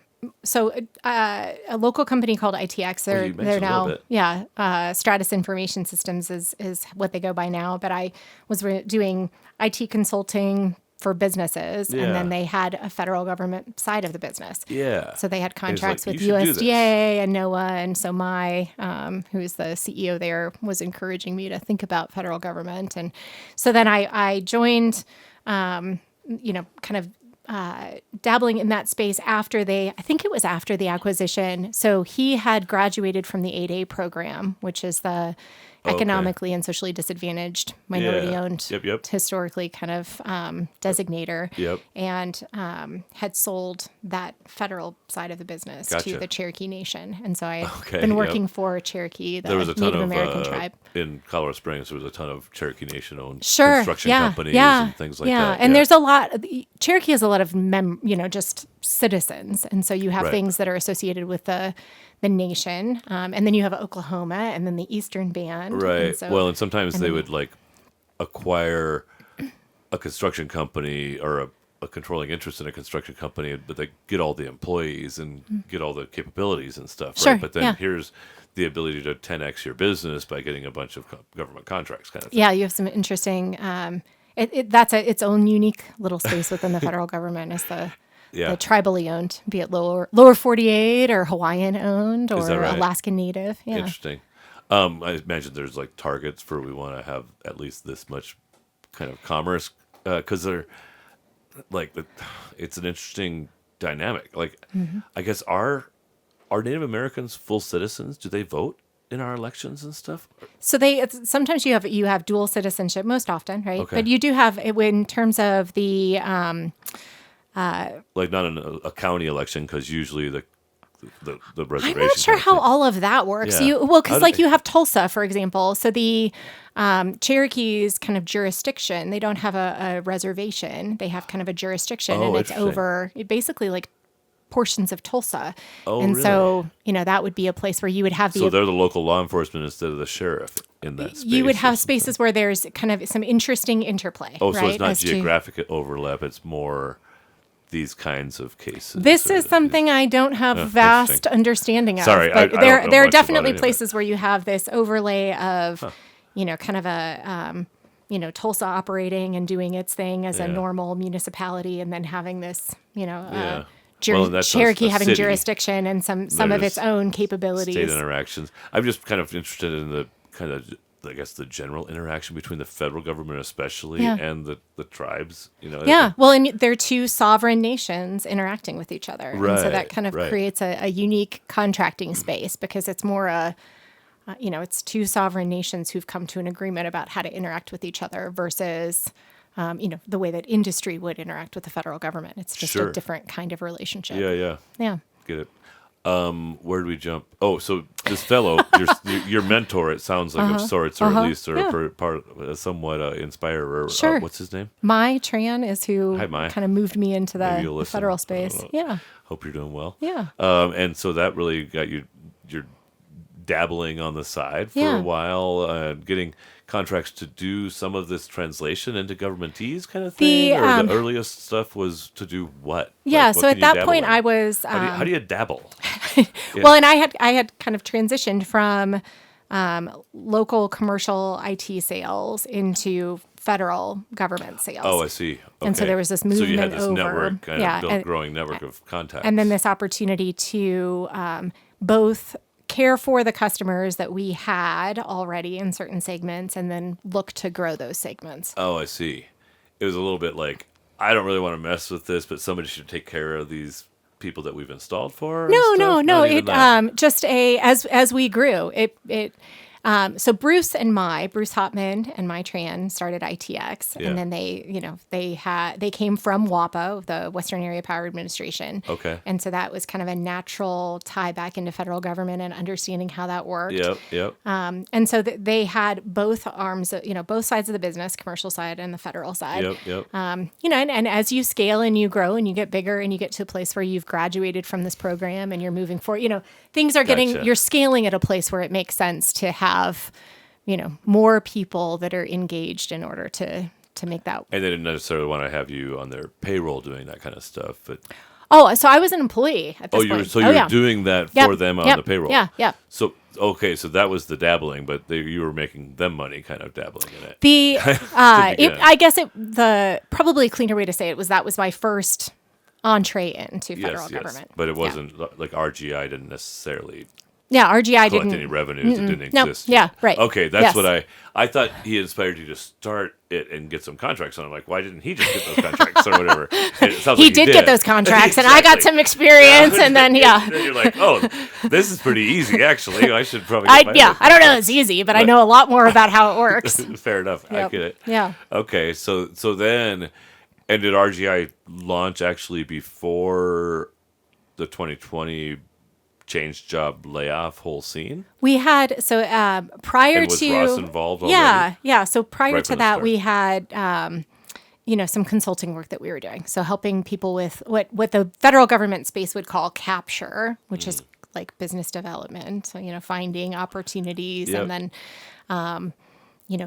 local company called ITX. you mentioned They're a little now bit. Stratus Information Systems is what they go by now. But I was doing IT consulting for businesses, Yeah. and then they had a federal government side of the business. Yeah. So they had And it's contracts like, with "You should do this." USDA and NOAA, and so who's the CEO there, was encouraging me to think about federal government, and so then I joined, kind of dabbling in that space I think it was after the acquisition. So he had graduated from the 8A program, which is the economically and socially disadvantaged, minority-owned, Yep. historically kind of designator, Yep. and had sold that federal side of the business Gotcha. to the Cherokee Nation. And so I've Okay, been yep. working for Cherokee, the There was a ton Native of American tribe. in Colorado Springs. There was a ton of Cherokee Nation owned Sure. construction Yeah. companies Yeah. and things like yeah. that. And there's a lot. Cherokee has a lot of just citizens, and so you have Right. things that are associated with the nation, and then you have Oklahoma, and then the Eastern Band. Right. And so, Well, and sometimes they then- would like acquire a construction company or a controlling interest in a construction company, but they get all the employees and get all the capabilities and stuff. Sure, Right. But then yeah. here's the ability to 10x your business by getting a bunch of government contracts, kind of thing. yeah, you have some interesting. That's its own unique little space within the federal government. Is the tribally owned, be it lower 48 or Hawaiian owned or that right? Alaskan Native. Yeah. Interesting. I imagine there's like targets for we want to have at least this much kind of commerce because they're like it's an interesting dynamic. Like, I guess are Native Americans full citizens? Do they vote in our elections and stuff? So sometimes you have dual citizenship, most often, right? Okay. But you do have in terms of the Like not a county election because usually the reservation. I'm not sure kind of how thing. all of that works. Yeah. Because like you have Tulsa, for example. So the Cherokee's kind of jurisdiction, they don't have a reservation. They have kind of a jurisdiction, Oh, and it's interesting. basically like portions of Tulsa. Oh, and really? so, that would be a place where you would have So they're the local law enforcement instead of the sheriff in that space. you would or have something. spaces where there's kind of some interesting interplay. Oh, so right? it's not as to- geographic overlap. It's more these kinds of cases. This or is something I don't have vast interesting. understanding of. Sorry, but I there don't know there are much about definitely any of it. places where you have this overlay of, kind of a, Tulsa operating and doing its thing as a Yeah. normal municipality, and then having this, Yeah. Well, and that's a Cherokee having city. jurisdiction and some of There's its own capabilities. State interactions. I'm just kind of interested in the kind of, I guess, the general interaction between the federal government, especially, Yeah. and the tribes. Yeah, well, and they're two sovereign nations interacting with each other, and so Right, that kind of right. creates a unique contracting space because it's more it's two sovereign nations who've come to an agreement about how to interact with each other versus, the way that industry would interact with the federal government. It's just Sure. a different kind of relationship. Yeah. Yeah. Get it. Where do we jump? Oh, so this fellow, your mentor, it sounds like of sorts, or at least, or yeah. for part somewhat inspirer. Sure. What's his name? Mai Tran is who Hi, Mai. kind of moved me into Maybe the you'll listen. federal I space. don't know. Yeah. Hope you're doing well. Yeah. And so that really got you're dabbling on the side for Yeah. a while, getting contracts to do some of this translation into government-ese kind of thing? Or the earliest stuff was to do what? Yeah. Like, what so can at you that dabble point, in? I was. How do you dabble? Well, and I had kind of transitioned from local commercial IT sales into federal government sales. Oh, I see. And so Okay. there was this So you had movement this over. network, kind Yeah, of built, and- growing network of contacts. And then this opportunity to both care for the customers that we had already in certain segments and then look to grow those segments. Oh, I see. It was a little bit like, I don't really want to mess with this, but somebody should take care of these people that we've installed for. and No. stuff? Not even that. Just as we grew, so Bruce Hopman and Mai Tran started ITX, Yeah. and then they came from WAPO, the Western Area Power Administration. Okay. And so that was kind of a natural tie back into federal government and understanding how that worked. Yep. And so they had both arms, both sides of the business, commercial side and the federal side. Yep. And as you scale and you grow and you get bigger and you get to a place where you've graduated from this program and you're moving forward, things are Gotcha. you're scaling at a place where it makes sense to have more people that are engaged in order to make that. And they didn't necessarily want to have you on their payroll doing that kind of stuff, but So I was an employee at this point. You were doing that for them on the payroll. Yeah, yeah. So so that was the dabbling, but you were making them money, kind of dabbling in it. I guess the probably cleaner way to say it was that was my first entree into federal government. But it wasn't like RGI didn't necessarily. Yeah, RGI collect didn't any revenues. It didn't exist. Yeah, right. Okay, that's what I thought he inspired you to start it and get some contracts on. I'm like, why didn't he just get those contracts or whatever? And it sounds he like did get those contracts, and I got some experience, and then then you're like, oh, this is pretty easy actually. I should probably. I don't know it's easy, but I know a lot more about how it works. Fair enough. I get it. Yeah. Okay, so then, and did RGI launch actually before the 2020 change job layoff whole scene? We had prior and was to Ross involved already? Yeah. So prior Right to from the that, start. we had some consulting work that we were doing. So helping people with what the federal government space would call capture, which is like business development. So finding opportunities and then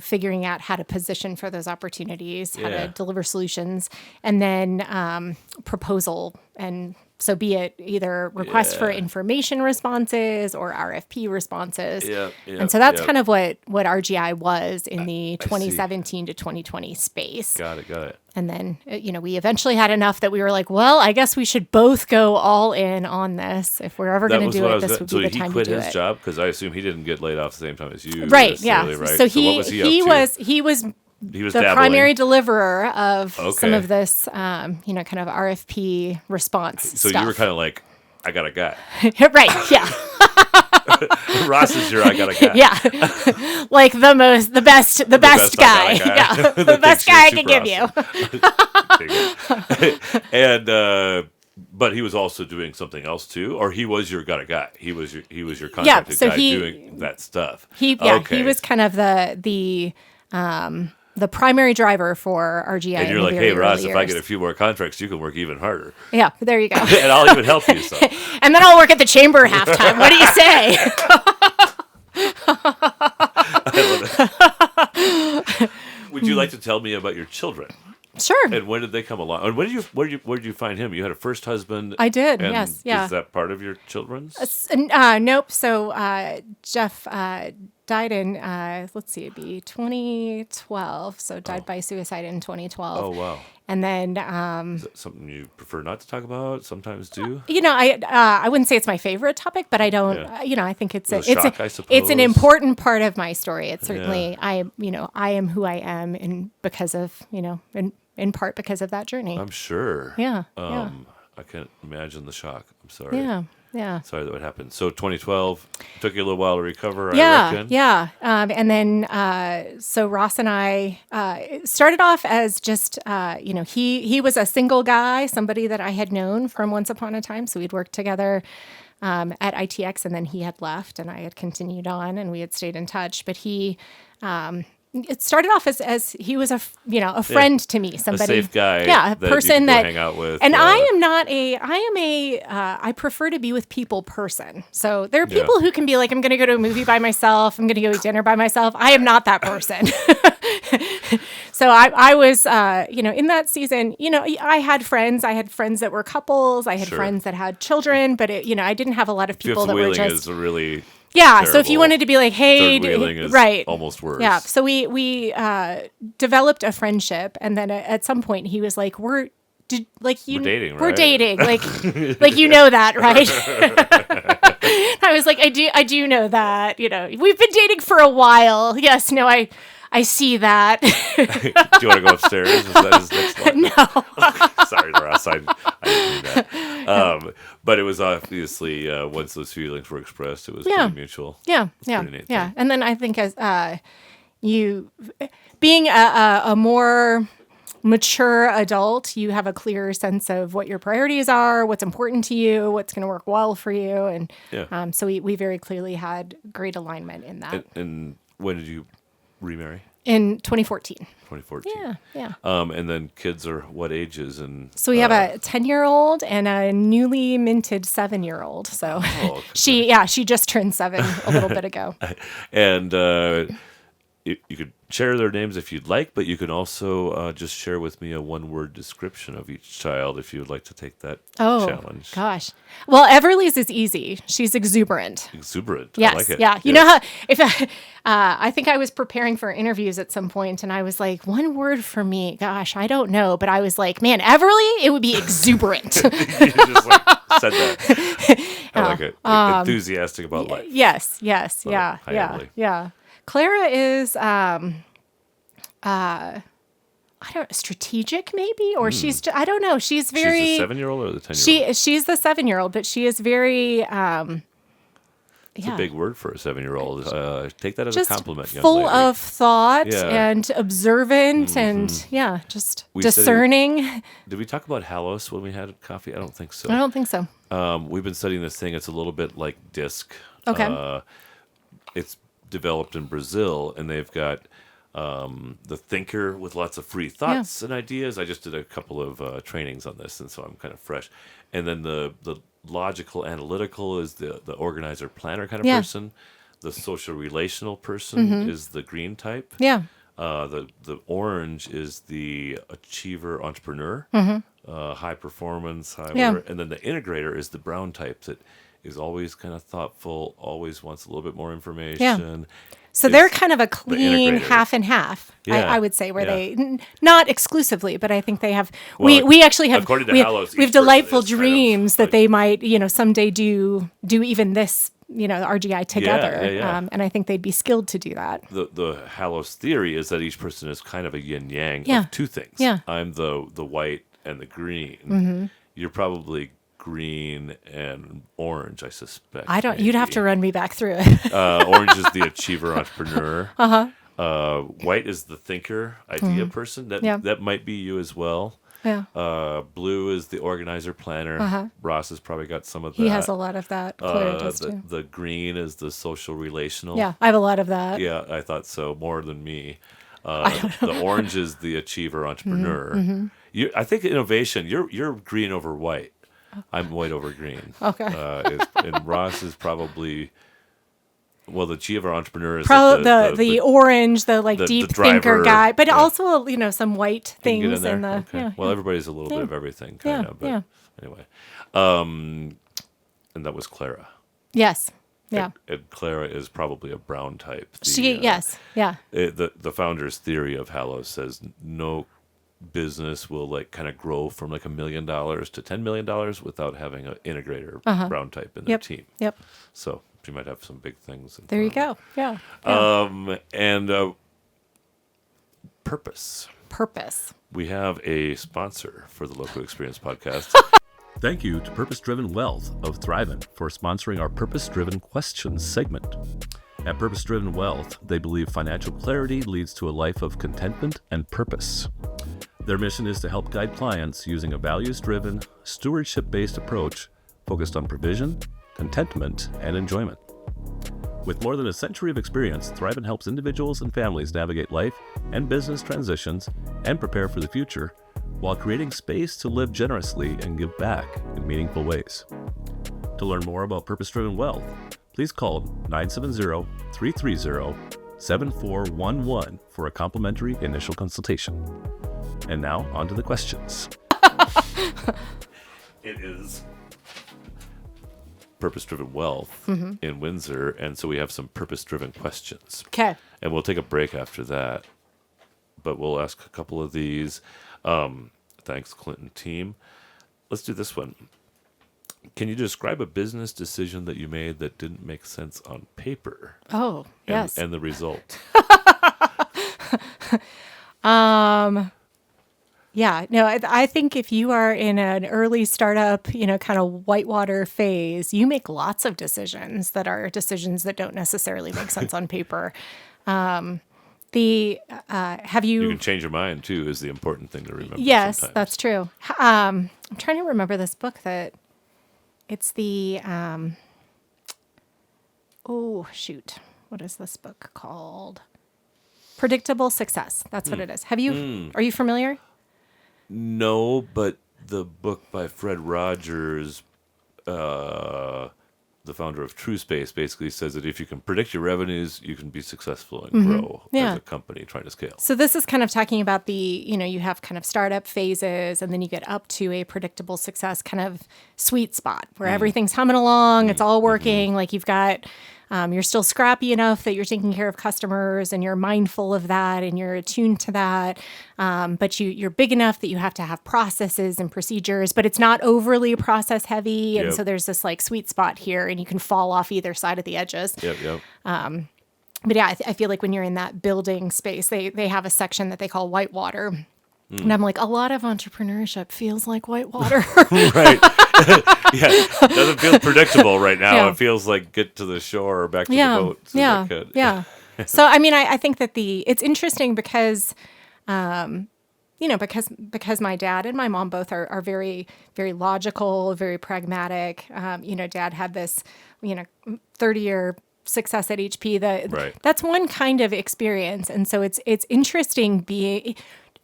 figuring out how to position for those opportunities, how to deliver solutions, and then proposal. And so be it either request for information responses or RFP responses. And so that's kind of what RGI was in the 2017 to 2020 space. Got it. And then, we eventually had enough that we were like, well, I guess we should both go all in on this. If we're ever going to do it, this would be the time to do it. So he quit his job? Because I assume he didn't get laid off at the same time as you. Right, yeah. Right? So what was he up to? He was the dabbling. Primary deliverer of some of this, kind of RFP response So stuff. you were kind of like, I got a guy. Right, yeah. Ross is your I got a guy. Yeah. Like the best guy. Yeah. The best guy I can give you. And but he was also doing something else too, or he was your got a guy. He was your contracted guy doing that stuff. He was kind of the primary driver for RGI. And you're like, hey, Ross, if I get a few more contracts, you can work even harder. Yeah, there you go. And I'll even help you. So. And then I'll work at the chamber halftime. What do you say? Would you like to tell me about your children? Sure. And when did they come along? And where did you find him? You had a first husband. I did. And yes. Yeah. Is that part of your children's? Nope. So Jeff died in it'd be 2012. So died by suicide in 2012. Oh wow. And then is that something you prefer not to talk about? Sometimes do. I wouldn't say it's my favorite topic, but I don't. I think it's an important part of my story. It's certainly I am who I am, and because of in part because of that journey. I'm sure. Yeah. I can't imagine the shock. I'm sorry. Yeah. Sorry that would happen. So 2012 took you a little while to recover. I reckon. Yeah. And then so Ross and I started off as just he was a single guy, somebody that I had known from once upon a time. So we'd worked together at ITX, and then he had left, and I had continued on, and we had stayed in touch. But he. It started off as he was a friend to me, somebody, a safe guy, a person that hang out with. And I prefer to be with people person. So there are people who can be like, I'm going to go to a movie by myself, I'm going to go eat dinner by myself. I am not that person. So I was, in that season, I had friends that were couples, I had friends that had children, but I didn't have a lot of people that were just. Is really. Yeah, so if you wanted to be like, hey, is almost worse. Yeah, so we developed a friendship, and then at some point he was like, we're dating, right? We're dating, like that, right? I was like, I do know that, we've been dating for a while. Yes, no, I see that. Do you want to go upstairs? Is that his next line? No. Sorry, Ross. I didn't mean that. But it was obviously, once those feelings were expressed, it was pretty mutual. Yeah. Pretty neat thing. And then I think as you, being a more mature adult, you have a clearer sense of what your priorities are, what's important to you, what's going to work well for you. And so we very clearly had great alignment in that. And when did you remarry? In 2014. 2014. Yeah. And then kids are what ages? And so we have a 10-year-old and a newly minted 7-year-old. So she just turned 7 a little bit ago. And you could share their names if you'd like, but you can also just share with me a one-word description of each child if you would like to take that challenge. Gosh. Well, Everly's is easy. She's exuberant. Exuberant. Yes. I like it. Yeah. You know how I think I was preparing for interviews at some point, and I was like, one word for me. Gosh, I don't know, but I was like, man, Everly, it would be exuberant. You just like said that. I like it. Enthusiastic about life. Yes. Love Yeah. it. Hi, Yeah. Emily. Yeah. Clara is I don't strategic maybe, or she's I don't know. She's very She's the 7-year-old or the 10-year-old? she's the 7-year-old, but she is very It's a big word for a 7-year-old. Take that as just a compliment, young full lady. of thought Yeah. and observant and just discerning. Did we talk about halos when we had coffee? I don't think so. I don't think so. We've been studying this thing. It's a little bit like DISC. Okay. It's developed in Brazil, and they've got the thinker with lots of free thoughts and ideas. I just did a couple of trainings on this, and so I'm kind of fresh. And then the logical analytical is the organizer planner kind of person. The social relational person is the green type. Yeah. The orange is the achiever entrepreneur, high performance, whatever. And then the integrator is the brown type that is always kind of thoughtful, always wants a little bit more information. So they're kind of a clean integrator. half and half, Yeah. I would say, where Yeah. they, not exclusively, but I think they have, Well, we actually have, according to we Halos, have each person delightful is kind of dreams that like- they might, someday do even this, RGI together. yeah. And I think they'd be skilled to do that. The Halos theory is that each person is kind of a yin yang Yeah. of two things. Yeah. I'm the white and the green. You're probably green and orange, I suspect. You'd have to run me back through it. Orange is the achiever entrepreneur. White is the thinker idea person. That might be you as well. Yeah. Blue is the organizer planner. Ross has probably got some of that. He has a lot of that. Claire does too. The green is the social relational. Yeah, I have a lot of that. Yeah, I thought so. More than me. The orange is the achiever entrepreneur. I think innovation. You're green over white. I'm white over green. Okay. And Ross is probably. Well, the achiever entrepreneur is the orange, the deep driver, thinker guy, but also some white Can you get things in in there? the. Okay. Well, everybody's a little bit of everything, kind of. But anyway, and that was Clara. Yes. Yeah. And Clara is probably a brown type. Yes. Yeah. The founder's theory of Halos says no business will kind of grow from $1 million to $10 million without having an integrator brown type in their team. Yep. So you might have some big things. There you go. Yeah. And purpose. Purpose. We have a sponsor for the LoCo Experience podcast. Thank you to Purpose Driven Wealth of Thrivent for sponsoring our Purpose Driven Questions segment. At Purpose Driven Wealth, they believe financial clarity leads to a life of contentment and purpose. Their mission is to help guide clients using a values-driven, stewardship-based approach focused on provision, contentment, and enjoyment. With more than a century of experience, Thrivent helps individuals and families navigate life and business transitions and prepare for the future while creating space to live generously and give back in meaningful ways. To learn more about Purpose-Driven Wealth, please call 970-330-7411 for a complimentary initial consultation. And now, on to the questions. It is Purpose-Driven Wealth in Windsor, and so we have some purpose-driven questions. Okay. And we'll take a break after that, but we'll ask a couple of these. Thanks, Clinton team. Let's do this one. Can you describe a business decision that you made that didn't make sense on paper? Oh, yes. And the result? Yeah, no, I think if you are in an early startup, kind of whitewater phase, you make lots of decisions that are decisions that don't necessarily make sense on paper. Have You you? can change your mind, too, is the important thing to remember. Yes, sometimes. that's true. I'm trying to remember this book that it's the, oh, shoot. What is this book called? Predictable Success. That's what it is. Are you familiar? No, but the book by Fred Rogers, The the founder of TrueSpace, basically says that if you can predict your revenues, you can be successful and grow as a company trying to scale. So this is kind of talking about you have kind of startup phases, and then you get up to a predictable success kind of sweet spot where everything's humming along, it's all working, like you've got, you're still scrappy enough that you're taking care of customers and you're mindful of that and you're attuned to that. But you're big enough that you have to have processes and procedures, but it's not overly process heavy. And so there's this like sweet spot here, and you can fall off either side of the edges. Yep. But yeah, I feel like when you're in that building space, they have a section that they call whitewater. And I'm like, a lot of entrepreneurship feels like whitewater. Right. Yeah. It doesn't feel predictable right now. Yeah. It feels like get to the shore or back to the boat. Yeah. So, I mean, I think that it's interesting because, because my dad and my mom both are very, very logical, very pragmatic. Dad had this, 30-year success at HP. That's one kind of experience. And so it's interesting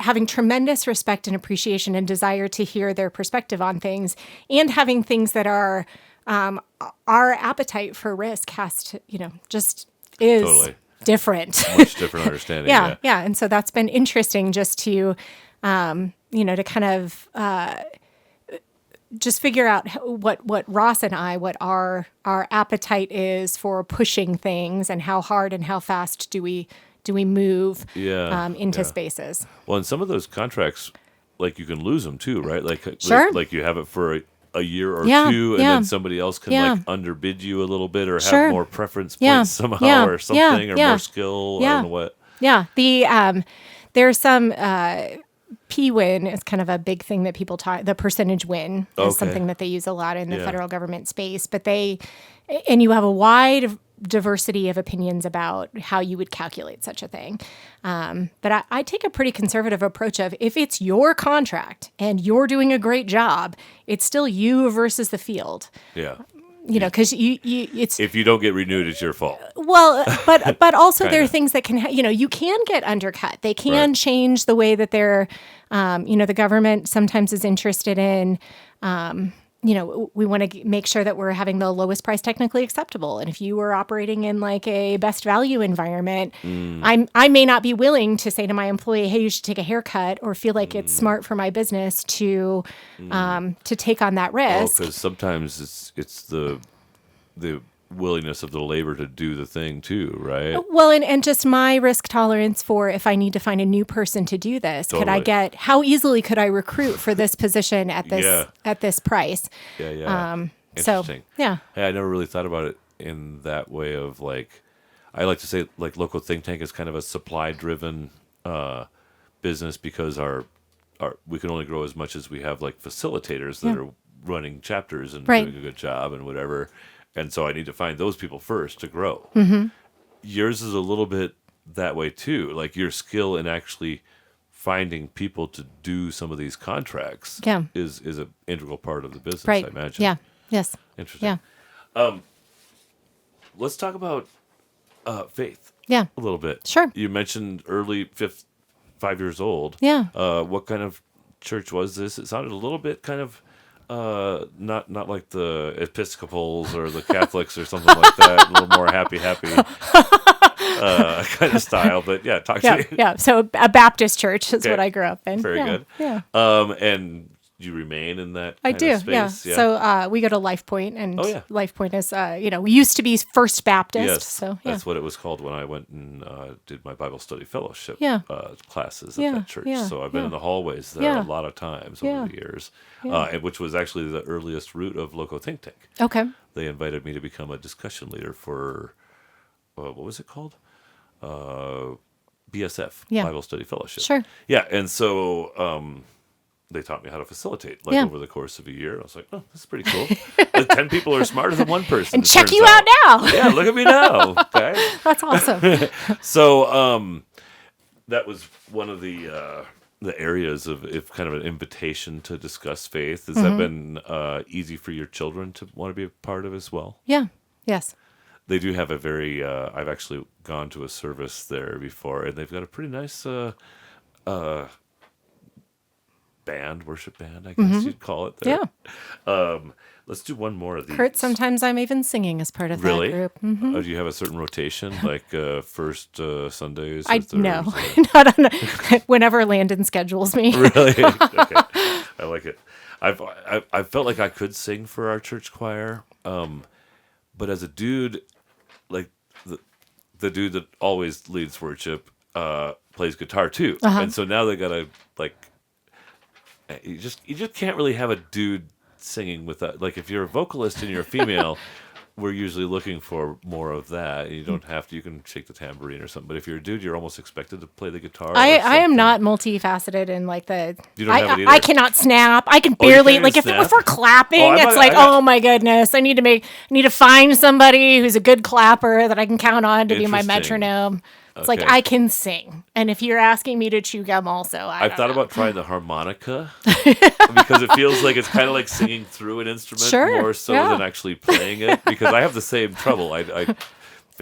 having tremendous respect and appreciation and desire to hear their perspective on things, and having things that are our appetite for risk just is totally different. Much different understanding. Yeah. And so that's been interesting just to, to kind of just figure out what Ross and I, what our appetite is for pushing things, and how hard and how fast do we move into spaces. Well, and some of those contracts, like you can lose them too, right? Sure. Like you have it for a year or two, and then somebody else can like underbid you a little bit, or have more preference points somehow, or something, or more skill. I don't know what. Yeah. There's some P-win is kind of a big thing that people talk. The percentage win is something that they use a lot in the federal government space, and you have a wide diversity of opinions about how you would calculate such a thing. But I take a pretty conservative approach of, if it's your contract and you're doing a great job, it's still you versus the field. Yeah. Because it's, if you don't get renewed, it's your fault. Well, but also there are things that can, you can get undercut. They can change the way that they're, the government sometimes is interested in, we want to make sure that we're having the lowest price technically acceptable. And if you were operating in like a best value environment, I may not be willing to say to my employee, hey, you should take a haircut, or feel like it's smart for my business to take on that risk. Because sometimes it's the willingness of the labor to do the thing too, right? Well, and just my risk tolerance for, if I need to find a new person to do this, Totally. how easily could I recruit for this position at this price? Yeah. Interesting. Yeah. Hey, I never really thought about it in that way of like, I like to say like LoCo Think Tank is kind of a supply driven business, because we can only grow as much as we have like facilitators that are running chapters and doing a good job and whatever. And so I need to find those people first to grow. Mm-hmm. Yours is a little bit that way too. Like your skill in actually finding people to do some of these contracts is an integral part of the business, I imagine. Yeah. Yes. Interesting. Yeah. Let's talk about faith. Yeah. A little bit. Sure. You mentioned 5 years old. Yeah. What kind of church was this? It sounded a little bit kind of not like the Episcopals or the Catholics or something like that. A little more happy kind of style. But yeah, talk to me. Yeah. So a Baptist church is what I grew up in. Very good. Yeah. And you remain in that kind of space? Yeah. So we go to Life Point, and Life Point is, we used to be First Baptist. Yes, so that's what it was called when I went and did my Bible study fellowship classes at that church. So I've been in the hallways there a lot of times over the years, which was actually the earliest root of LoCo Think Tank. Okay. They invited me to become a discussion leader for, what was it called? BSF, Bible Study Fellowship. Sure. Yeah, and so they taught me how to facilitate over the course of a year. I was like, oh, this is pretty cool. 10 people are smarter than one person. And check you out now. Yeah, look at me now. Okay. That's awesome. So that was one of the areas of kind of an invitation to discuss faith. Has that been easy for your children to want to be a part of as well? Yeah. Yes. They do have a very, I've actually gone to a service there before, and they've got a pretty nice worship band, I guess you'd call it there. Yeah. Let's do one more of these. Kurt, sometimes I'm even singing as part of Really? that group. Mm-hmm. Do you have a certain rotation, like first Sundays? Or I Thursdays? no, not on whenever Landon schedules me. Really? Okay. I like it. I felt like I could sing for our church choir, but as a dude, like the dude that always leads worship plays guitar too, and so now they gotta like you just can't really have a dude singing with that. Like if you're a vocalist and you're a female. We're usually looking for more of that. You don't have to. You can shake the tambourine or something. But if you're a dude, you're almost expected to play the guitar. I am not multifaceted in like the. You don't have it either? I cannot snap. I can Oh, you barely can't like even if snap? we're clapping, it's like oh my goodness. I need to find somebody who's a good clapper that I can count on to be my Interesting. metronome. It's Okay. like I can sing, and if you're asking me to chew gum, also I've don't thought know. about trying the harmonica because it feels like it's kind of like singing through an instrument Sure, more so yeah. than actually playing it. Because I have the same trouble.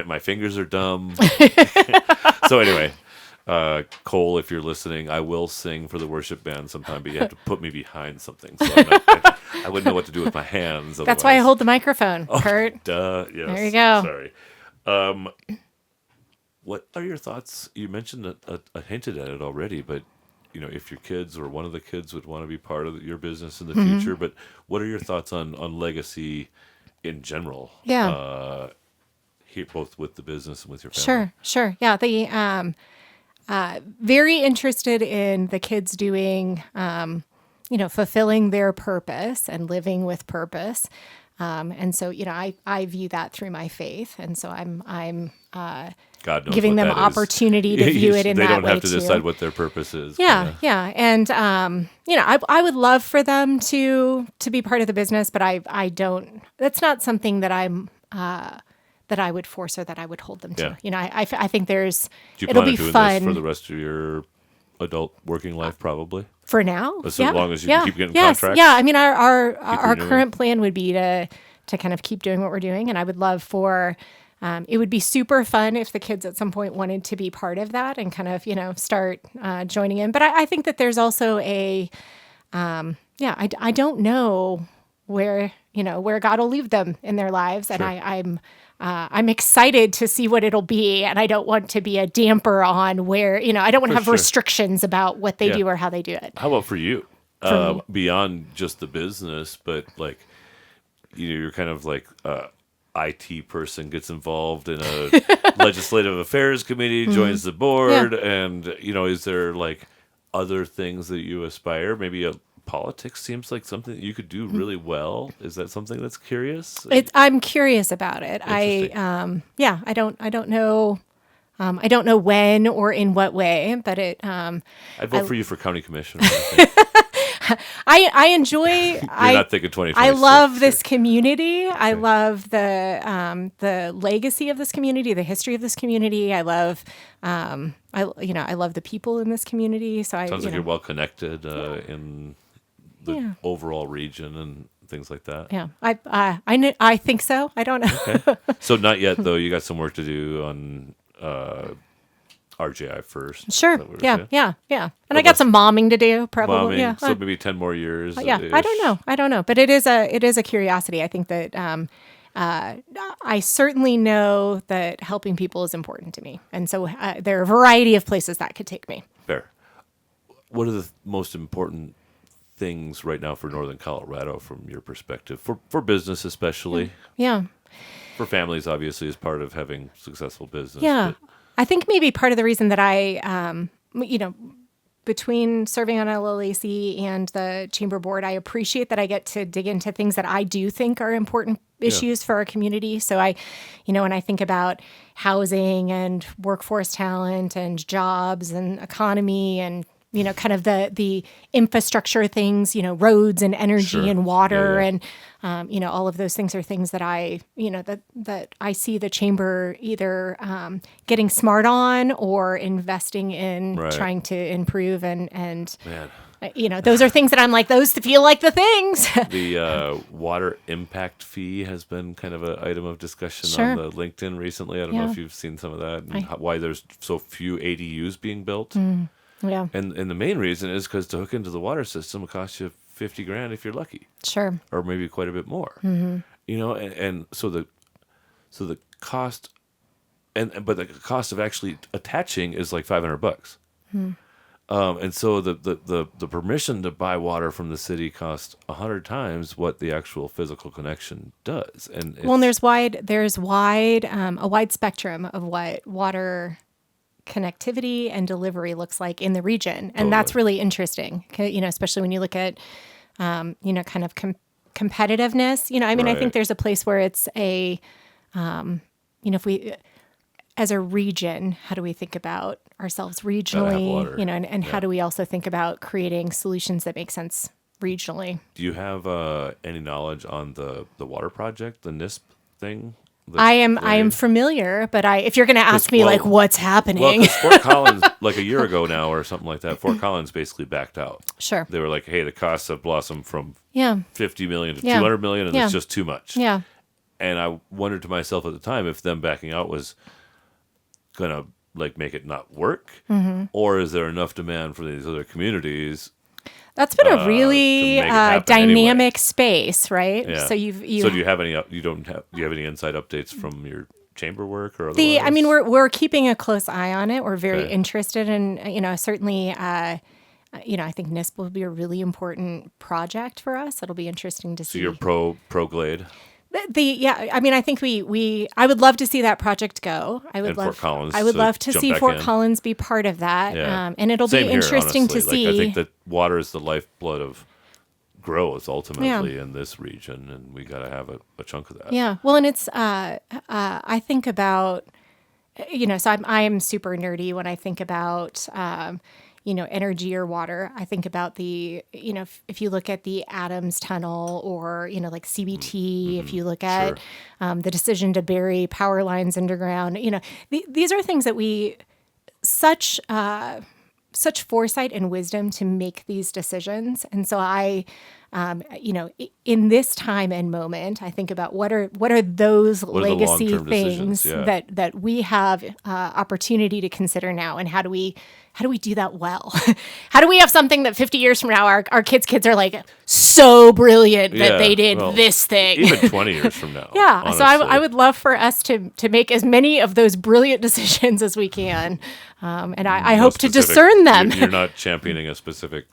My fingers are dumb. So anyway, Cole, if you're listening, I will sing for the worship band sometime, but you have to put me behind something. So I wouldn't know what to do with my hands. That's why I hold the microphone, Kurt. Duh. Yes. There you go. Sorry. What are your thoughts? You mentioned hinted at it already, but if your kids or one of the kids would want to be part of your business in the future, but what are your thoughts on legacy in general? Yeah. Here, both with the business and with your family. Sure. Yeah. The very interested in the kids doing, fulfilling their purpose and living with purpose. And so, I view that through my faith. And so I'm God knows giving what them that is. opportunity to view it in that way. They don't have to too. decide what their purpose is. Yeah. And, I would love for them to be part of the business, but I don't, that's not something that that I would force or that I would hold them to. Yeah. I think Do you it'll plan be on doing fun this for the rest of your adult working life, probably? for now. As long as you can keep getting contracts? Yeah. I mean, our renewing. current plan would be to kind of keep doing what we're doing. And I would love for, it would be super fun if the kids at some point wanted to be part of that and kind of, start joining in. But I think that there's also I don't know where God will leave them in their lives. And Sure. I'm excited to see what it'll be. And I don't want to be a damper on where, I don't want to have sure. restrictions about what they do or how they do it. How about for you? For me. Beyond just the business, but like, you're kind of like IT person gets involved in a legislative affairs committee, joins the board, and is there like other things that you aspire? Maybe politics seems like something that you could do really well. Is that something that's curious? I'm curious about it. I don't know. I don't know when or in what way, but I'd vote for you for county commissioner. I think. I enjoy. You're not thinking 2026. I love this community. I love the legacy of this community, the history of this community. I love, I love the people in this community. So Sounds like you're well connected in the overall region and things like that. Yeah, I think so. I don't know. Okay. So not yet though. You got some work to do on RJI first. Sure. Is that what we're Yeah. saying? And I got some momming to do, probably. Momming, Yeah. so maybe 10 more years. Yeah. I don't know. But it is a curiosity. I think that I certainly know that helping people is important to me, and so there are a variety of places that could take me. Fair. What are the most important things right now for Northern Colorado from your perspective, for business especially? Yeah. For families, obviously, as part of having successful business. Yeah. but- I think maybe part of the reason that I, between serving on LoCo and the chamber board, I appreciate that I get to dig into things that I do think are important issues for our community. So when I think about housing and workforce talent and jobs and economy and kind of the infrastructure things, roads and energy Sure. and water Yeah. and all of those things are things that I, that I see the chamber either getting smart on or investing in Right. trying to improve and Man, those are things that I'm like, those feel like the things. the water impact fee has been kind of an item of discussion Sure. on the LinkedIn recently. I don't know if you've seen some of that and why there's so few ADUs being built. Yeah. And the main reason is because to hook into the water system, it costs you 50 grand if you're lucky, Sure. or maybe quite a bit more. You know, and so the cost, but the cost of actually attaching is like $500. And so the permission to buy water from the city costs 100 times what the actual physical connection does. And There's a wide spectrum of what water connectivity and delivery looks like in the region, and that's really interesting. You know, especially when you look at you know, kind of competitiveness. You know, I mean, I think there's a place where it's a you know, if we, as a region, how do we think about ourselves regionally? You know, and how do we also think about creating solutions that make sense regionally? Do you have any knowledge on the water project, the NISP thing? I am familiar, but if you're going to ask me like what's happening, well, 'cause Fort Collins, like a year ago now or something like that, Fort Collins basically backed out. Sure, they were like, "Hey, the costs have blossomed from 50 million to 200 million, and it's just too much." Yeah, and I wondered to myself at the time if them backing out was gonna like make it not work, or is there enough demand for these other communities? That's been a really dynamic space, right? Yeah. So so do you have any? Do you have any inside updates from your chamber work or otherwise? I mean, we're keeping a close eye on it. We're very interested in, you know, certainly, you know, I think NISP will be a really important project for us. It'll be interesting to see. So you're pro Glade? I mean, I think I would love to see that project go. I would love to see Fort Collins be part of that. Yeah. And it'll be interesting to see. I think that water is the lifeblood of growth ultimately in this region, and we got to have a chunk of that. Yeah. Well, and it's, I think about, you know, so I am super nerdy when I think about, you know, energy or water. I think about you know, if you look at the Adams Tunnel or, you know, like CBT, if you look at the decision to bury power lines underground, you know, these are things that such foresight and wisdom to make these decisions. And so you know, in this time and moment, I think about what are those legacy things that we have opportunity to consider now, and how do we do that well? How do we have something that 50 years from now our kids are like so brilliant that they did this thing? Even 20 years from now. Yeah. Honestly. So I would love for us to make as many of those brilliant decisions as we can. And I hope to discern them. You're not championing a specific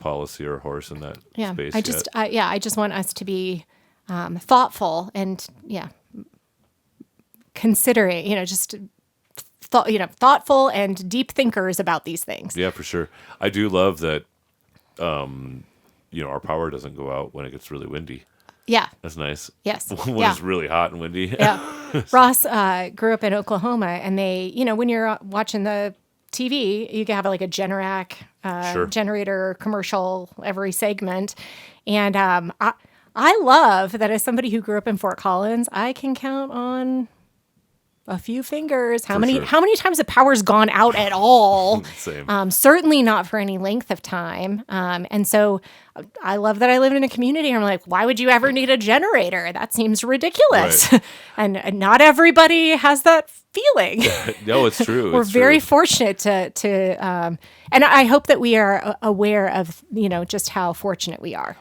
policy or horse in that space yet. I just want us to be thoughtful and considering, you know, just thoughtful and deep thinkers about these things. Yeah, for sure. I do love that. You know, our power doesn't go out when it gets really windy. Yeah, that's nice. Yes, when it's really hot and windy. Yeah, Ross grew up in Oklahoma, and they, you know, when you're watching the TV, you can have like a Generac generator commercial every segment, and I love that as somebody who grew up in Fort Collins, I can count on a few fingers how many times the power's gone out at all. Same. Certainly not for any length of time. And so I love that I live in a community and I'm like, why would you ever need a generator? That seems ridiculous. Right. and not everybody has that feeling. No, it's true. We're very fortunate to and I hope that we are aware of, you know, just how fortunate we are.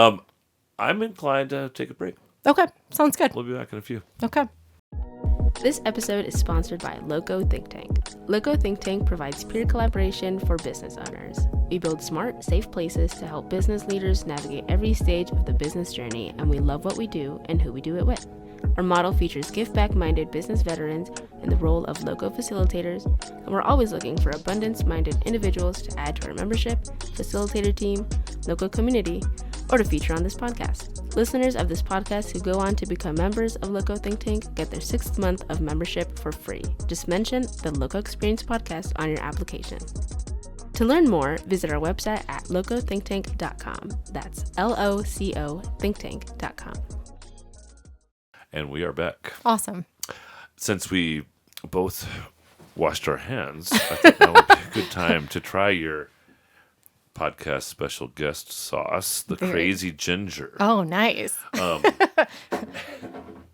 I'm inclined to take a break. Okay. Sounds good. We'll be back in a few. Okay. This episode is sponsored by LoCo Think Tank. LoCo Think Tank provides peer collaboration for business owners. We build smart, safe places to help business leaders navigate every stage of the business journey, and we love what we do and who we do it with. Our model features give-back-minded business veterans in the role of LoCo facilitators, and we're always looking for abundance-minded individuals to add to our membership, facilitator team, LoCo community, or to feature on this podcast. Listeners of this podcast who go on to become members of LoCo Think Tank get their 6th month of membership for free. Just mention the LoCo Experience podcast on your application. To learn more, visit our website at locothinktank.com. That's LOCO thinktank.com. And we are back. Awesome. Since we both washed our hands, I thought now would be a good time to try your podcast special guest sauce, the Crazy Ginger. Oh, nice. Now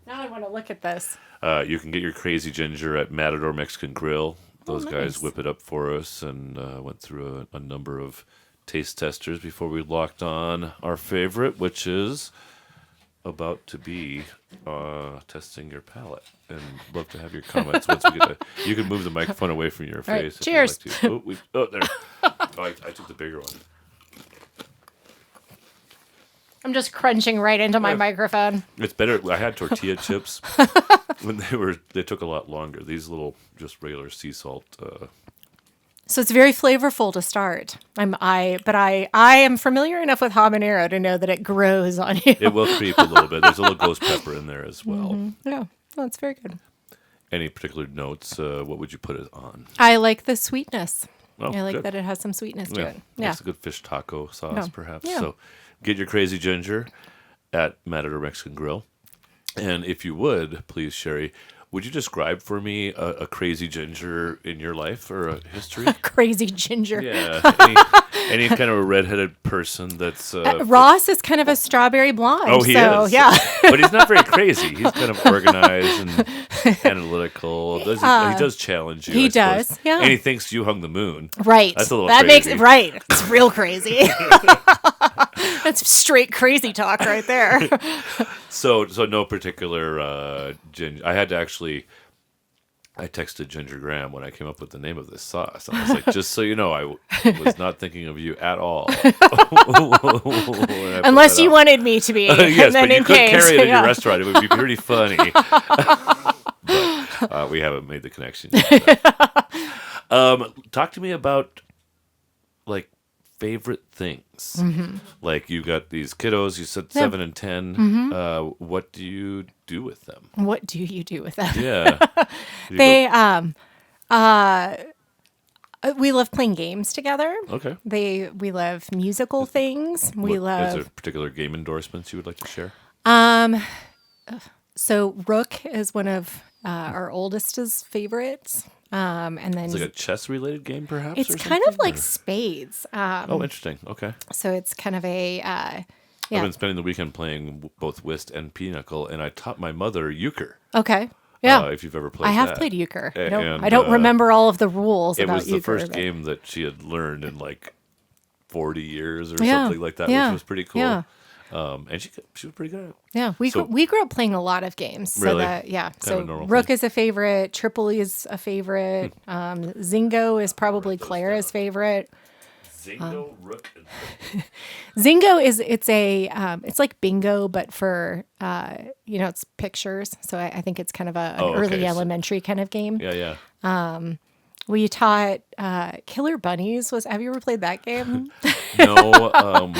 I want to look at this. You can get your Crazy Ginger at Matador Mexican Grill. Those nice. Guys whip it up for us and went through a number of taste testers before we locked on our favorite, which is about to be testing your palate. And love to have your comments once we get you can move the microphone away from your All right, face. cheers. If you'd like to. There. I took the bigger one. I'm just crunching right into my microphone. It's better. I had tortilla chips when they took a lot longer. These little just regular sea salt. So it's very flavorful to start. I am familiar enough with habanero to know that it grows on you. It will creep a little bit. There's a little ghost pepper in there as well. Yeah, well, it's very good. Any particular notes? What would you put it on? I like the sweetness. Oh, I like good. that it has some sweetness to it. Yeah. It's a good fish taco sauce, perhaps. Yeah. So get your crazy ginger at Matador Mexican Grill. And if you would, please, Sheri, would you describe for me a crazy ginger in your life or a history? Crazy ginger. Yeah. Any kind of a redheaded person that's... Ross is kind of a strawberry blonde. Oh, he so, is. Yeah. But he's not very crazy. He's kind of organized and analytical. He does challenge you. He I suppose. does, yeah. And he thinks you hung the moon. Right. That's a little that crazy. makes it right. It's real crazy. That's straight crazy talk right there. So no particular ginger. I had to actually. I texted Ginger Graham when I came up with the name of this sauce. I was like, just so you know, I was not thinking of you at all. Unless you wanted me to be. Yes, and then but you in could case, carry it in yeah. your restaurant. It would be pretty funny. But we haven't made the connection yet. Talk to me about, like, favorite things. Mm-hmm. Like, you got these kiddos, you said 7 and 10. What do you do with them? What do you do with them? Yeah. They we love playing games together. Okay. We love musical things. We Is love there particular game endorsements you would like to share? so Rook is one of our oldest's favorites. And then It's like a chess-related game, perhaps? it's or kind of something, like or- spades. Oh, interesting. Okay. So it's kind of a I've been spending the weekend playing both whist and pinochle, and I taught my mother euchre. Okay. Yeah. If you've ever played I have that. played euchre. And, I don't remember all of the rules It about was the euchre. first but- game that she had learned in like 40 years or Yeah, something like that, yeah, which was pretty cool. yeah. And she was pretty good at it. Yeah, we grew up playing a lot of games. So Really? that, yeah. Kind of So a normal Rook thing. is a favorite. Tripoli is a favorite. Zingo is probably Clara's favorite. Zingo, Rook, and Zingo it's like bingo, but for it's pictures. So I think it's kind of an Oh, okay. early So- elementary kind of game. yeah. We taught Killer Bunnies. Have you ever played that game? No,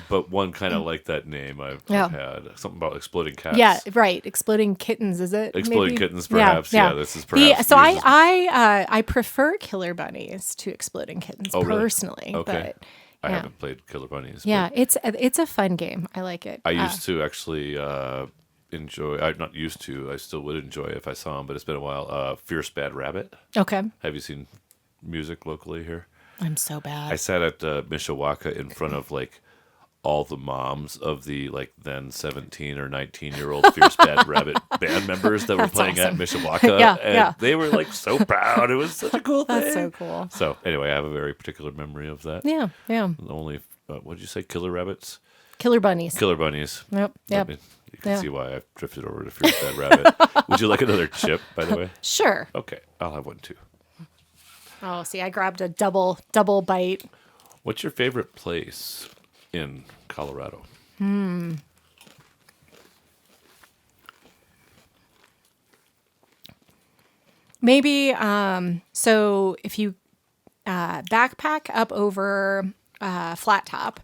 but one kind of like that name I've had. Something about exploding cats. Yeah, right. Exploding Kittens, is it? Exploding maybe? Kittens, perhaps. Yeah, this is perhaps. So yours is- I prefer Killer Bunnies to Exploding Kittens Oh, really? personally. Okay. But I yeah. haven't played Killer Bunnies. Yeah, but it's a fun game. I like it. I used to actually enjoy. I'm not used to. I still would enjoy if I saw him, but it's been a while. Fierce Bad Rabbit. Okay. Have you seen music locally here? I'm so I bad. sat at Mishawaka in front of like all the moms of the like then 17 or 19-year-old Fierce Bad Rabbit band members that were That's playing awesome. at Mishawaka. Yeah, and yeah. they were like so proud. It was such a cool thing. That's so cool. So anyway, I have a very particular memory of that. Yeah, yeah. Only, what did you say? Killer rabbits? Killer Bunnies. Killer bunnies. Yep. I Yep. mean, you can Yeah. see why I've drifted over to Fierce Bad Rabbit. Would you like another chip, by the way? Sure. Okay, I'll have one too. Oh, see, I grabbed a double bite. What's your favorite place in Colorado? Maybe so if you backpack up over Flat Top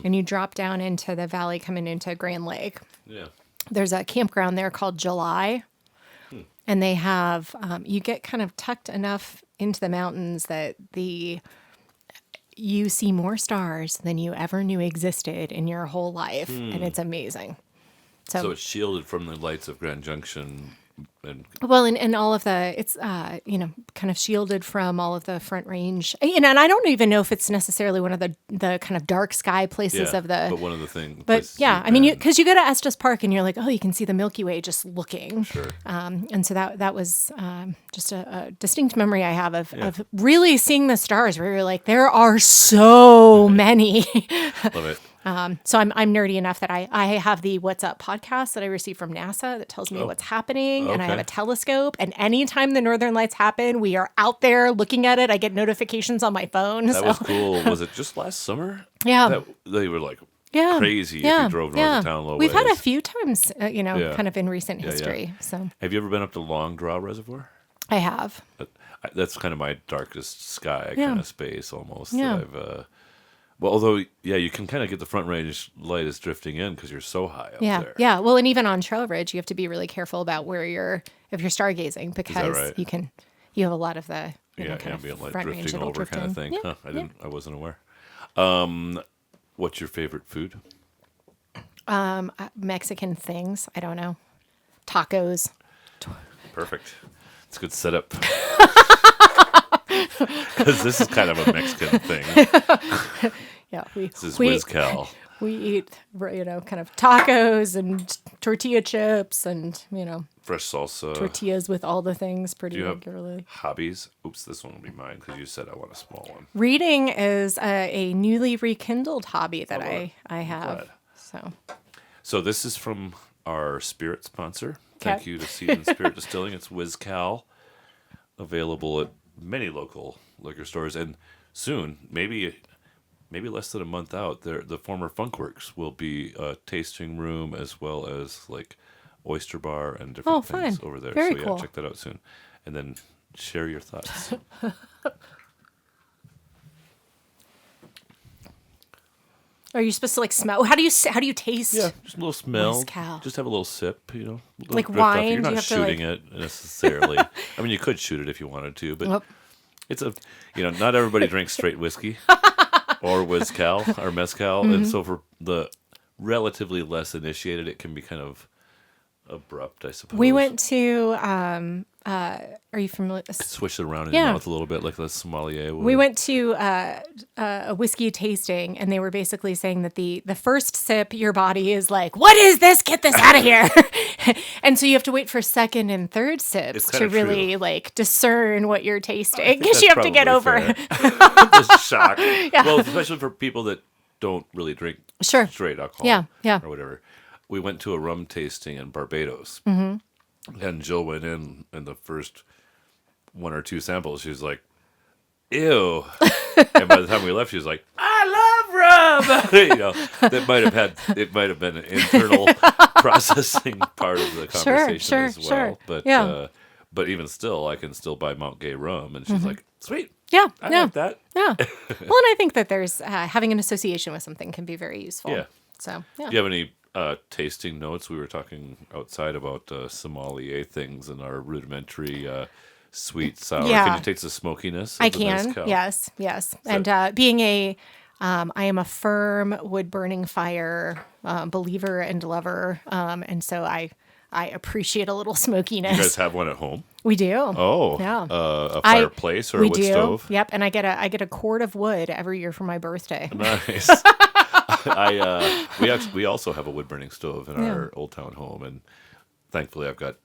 and you drop down into the valley coming into Grand Lake, Yeah. there's a campground there called July. And they have you get kind of tucked enough into the mountains that you see more stars than you ever knew existed in your whole life, and it's amazing. So it's shielded from the lights of Grand Junction Well, and all of it's kind of shielded from all of the Front Range. And I don't even know if it's necessarily one of the kind of dark sky places of the. But one of the things. But yeah, I mean, because you go to Estes Park and you're like, oh, you can see the Milky Way just looking. Sure. And so that was just a distinct memory I have of really seeing the stars, where you're like, there are so many. Love it. So I'm nerdy enough that I have the What's Up podcast that I receive from NASA that tells me what's happening, and I have a telescope. And anytime the Northern Lights happen, we are out there looking at it. I get notifications on my phone. That was cool. Was it just last summer? Yeah, they were like crazy if you drove north of town low We've ways. had a few times, kind of in recent history. So have you ever been up to Long Draw Reservoir? I have. That's kind of my darkest sky kind of space almost. Yeah. That I've well, although, you can kind of get the Front Range light is drifting in because you're so high up there. Yeah. Well, and even on Trail Ridge, you have to be really careful about if you're stargazing, because you have a lot of the ambient light Front Range drifting that'll over drift kind of in. thing. Yeah. I wasn't aware. What's your favorite food? Mexican things. I don't know. Tacos. Perfect. It's a good setup. Because this is kind of a Mexican thing. This is WizCal. We eat, kind of tacos and tortilla chips and, Fresh salsa. tortillas with all the things pretty Do you regularly. have hobbies? Oops, this one will be mine because you said I want a small one. Reading is a newly rekindled hobby that I have. So this is from our spirit sponsor. Thank you to Seed and Spirit Distilling. It's WizCal, available at many local liquor stores, and soon, maybe less than a month out, the former Funkworks will be a tasting room as well as like oyster bar and different things over there. Very so cool. Check that out soon, and then share your thoughts. Are you supposed to like smell? How do you taste? Yeah, just a little smell. WizCal. Just have a little sip, Like drift off. wine? You're Do you not have to, shooting it necessarily. I mean, you could shoot it if you wanted to, but it's not everybody drinks straight whiskey or WizCal or mezcal, and so for the relatively less initiated, it can be kind of abrupt, I suppose. We went to. Are you familiar? Swish it around in your mouth a little bit, like the sommelier would. We went to a whiskey tasting, and they were basically saying that the first sip, your body is like, "What is this? Get this out of here!" And so you have to wait for second and third sips to really like discern what you're tasting, because you have to get over the shock. Well, especially for people that don't really drink straight alcohol, or whatever. We went to a rum tasting in Barbados, and Jill went in the first one or two samples. She was like, "Ew," and by the time we left, she was like, "I love rum." It might have been an internal processing part of the conversation as well. But even still, I can still buy Mount Gay rum, and she's like, "Sweet, I like that." Well, and I think that there's having an association with something can be very useful. Yeah. So Do you have any tasting notes? We were talking outside about sommelier things and our rudimentary sweet sour. Can you taste the smokiness? I can. Mezcal? Yes. And being I am a firm wood burning fire believer and lover, and so I appreciate a little smokiness. You guys have one at home? We do. Oh, yeah. A fireplace or a wood stove? Yep. And I get a cord of wood every year for my birthday. Nice. We also have a wood burning stove in our old town home, and thankfully I've got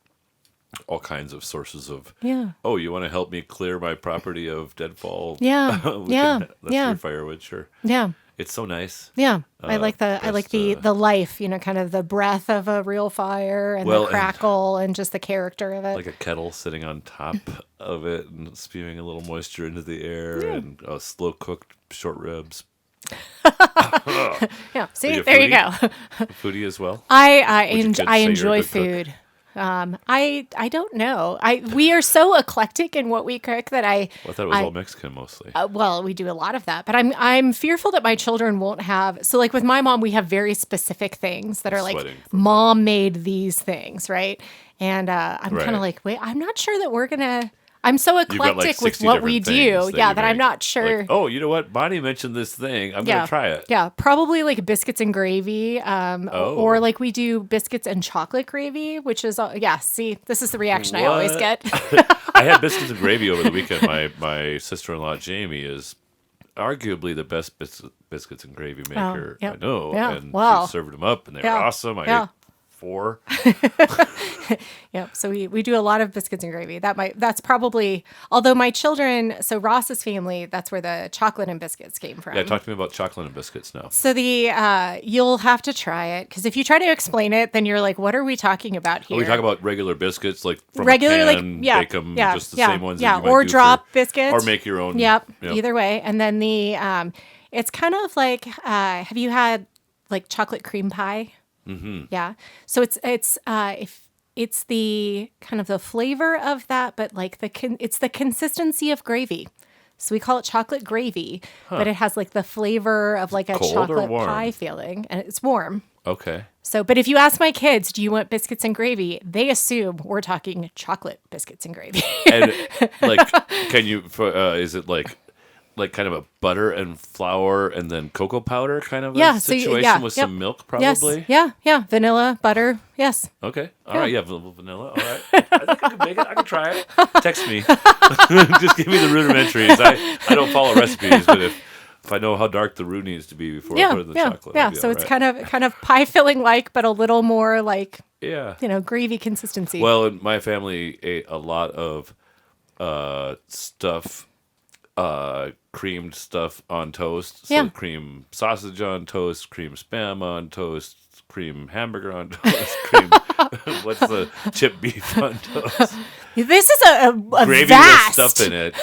all kinds of sources of. Yeah. Oh, you want to help me clear my property of deadfall? Yeah. That's your firewood, sure. Yeah. It's so nice. Yeah, I like the life, kind of the breath of a real fire and the crackle and just the character of it. Like a kettle sitting on top of it and spewing a little moisture into the air, and slow cooked short ribs. Yeah, see, there you go. Foodie as well. I enjoy food. I don't know. We are so eclectic in what we cook that I thought it was all Mexican mostly. Well, we do a lot of that, but I'm fearful that my children won't have. So, like with my mom, we have very specific things that are like mom made these things, right? And I'm kind of like, wait, I'm not sure that we're gonna. I'm so You've got, like, eclectic with 60 what we different things do. that Yeah, you that I'm make. not sure. Like, oh, you know what? Bonnie mentioned this thing. I'm going to try it. Yeah, probably like biscuits and gravy, Oh. or like we do biscuits and chocolate gravy, which is see, this is the reaction I always What? get. I had biscuits and gravy over the weekend. My sister-in-law, Jamie, is arguably the best biscuits and gravy maker yeah. I know. Yeah. And Wow. she served them up, and they Yeah. were awesome. I Yeah. ate 4. Yeah, so we do a lot of biscuits and gravy. That's probably, although my children, so Ross's family, that's where the chocolate and biscuits came from. Yeah, talk to me about chocolate and biscuits now. So you'll have to try it, because if you try to explain it, then you're like, what are we talking about here? We talk about regular biscuits, like from Regular, a like, can, yeah, bake them, yeah, just the yeah, same ones yeah, that you might or do drop for, biscuits. or make your own. Yep, Yep. either way. And then it's kind of like, have you had like chocolate cream pie? Mm-hmm. Yeah. So it's the kind of the flavor of that, but like it's the consistency of gravy. So we call it chocolate gravy, but it has like the flavor of like a Cold or chocolate warm? pie feeling, and it's warm. Okay. So, but if you ask my kids, do you want biscuits and gravy? They assume we're talking chocolate biscuits and gravy. And like, can you? Is it like kind of a butter and flour and then cocoa powder kind of a situation with some milk, probably? Yes. Yeah. Vanilla, butter. Yes. Okay. All right. Yeah, vanilla. All right. I think I can make it. I can try it. Text me. Just give me the rudimentaries. I don't follow recipes, but if I know how dark the roux needs to be before I put it in the chocolate. Yeah. I'll be So all it's right. kind of pie filling like, but a little more like, Yeah. gravy consistency. Well, and my family ate a lot of stuff, creamed stuff on toast. So cream sausage on toast, cream spam on toast, cream hamburger on toast, cream what's the chip beef on toast. This is a Gravy vast with stuff in it.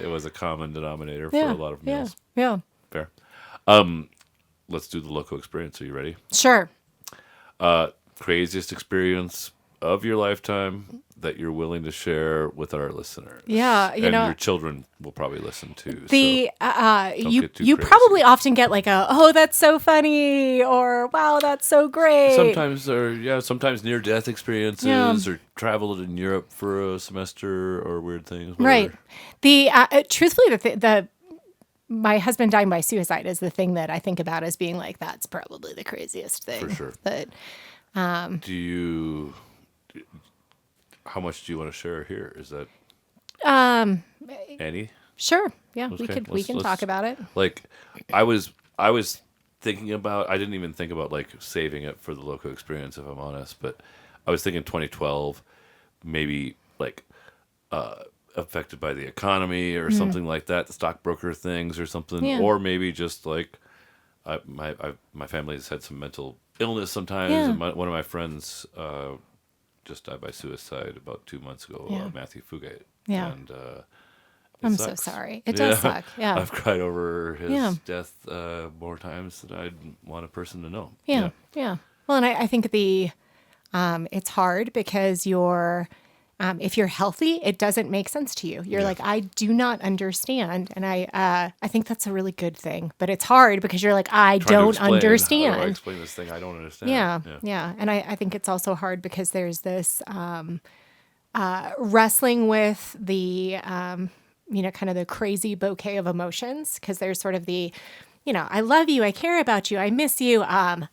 It was a common denominator for a lot of meals. Yeah. Fair. Let's do the LoCo experience. Are you ready? Sure. Craziest experience of your lifetime that you're willing to share with our listeners. Yeah, and your children will probably listen too. You get too crazy. probably often get like that's so funny, or wow, that's so great. Sometimes near death experiences, or traveled in Europe for a semester, or weird things. Whatever. Right. Truthfully, my husband dying by suicide is the thing that I think about as being like, that's probably the craziest thing. For sure. But how much do you want to share here? Is that any? Sure. Yeah, Okay, we can talk about it. Like, I was thinking about. I didn't even think about like saving it for the LoCo experience, if I'm honest. But I was thinking 2012, maybe like affected by the economy or something like that, the stockbroker things or something, or maybe just like my family has had some mental illness sometimes, and one of my friends just died by suicide about 2 months ago, Matthew Fugate. Yeah. And I'm sucks. so sorry. It does suck. Yeah. I've cried over his death more times than I'd want a person to know. Yeah. Well, and I think it's hard because if you're healthy, it doesn't make sense to you. You're like, I do not understand. And I think that's a really good thing. But it's hard because you're like, I don't understand. How do I explain this thing I don't understand? Yeah. And I think it's also hard because there's this wrestling with the, kind of the crazy bouquet of emotions, because there's sort of the, I love you, I care about you, I miss you. I'm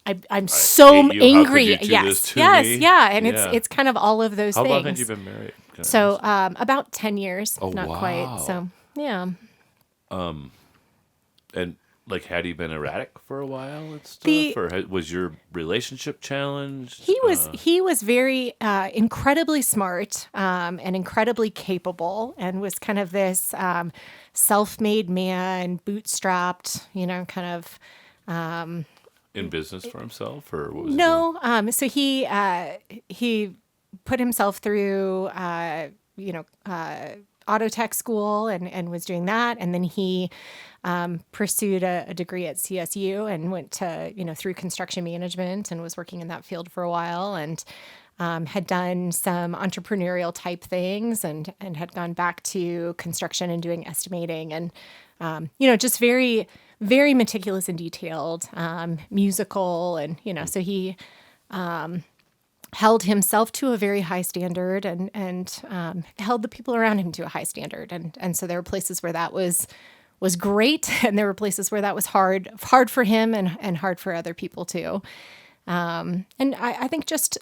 so angry. Yes. Yeah. And it's kind of all of those things. How long have you been married? So about 10 years, not wow. quite. So yeah. And like, had he been erratic for a while and stuff, or was your relationship challenged? He was very incredibly smart and incredibly capable, and was kind of this self-made man, bootstrapped, kind of. In business for himself, or what was he No, so he put himself through auto tech school and was doing that, and then he pursued a degree at CSU and went to through construction management and was working in that field for a while, and had done some entrepreneurial type things, and had gone back to construction and doing estimating, and just very, very meticulous and detailed, musical, and so he held himself to a very high standard and held the people around him to a high standard. And so there were places where that was great, and there were places where that was hard for him and hard for other people too. And I think just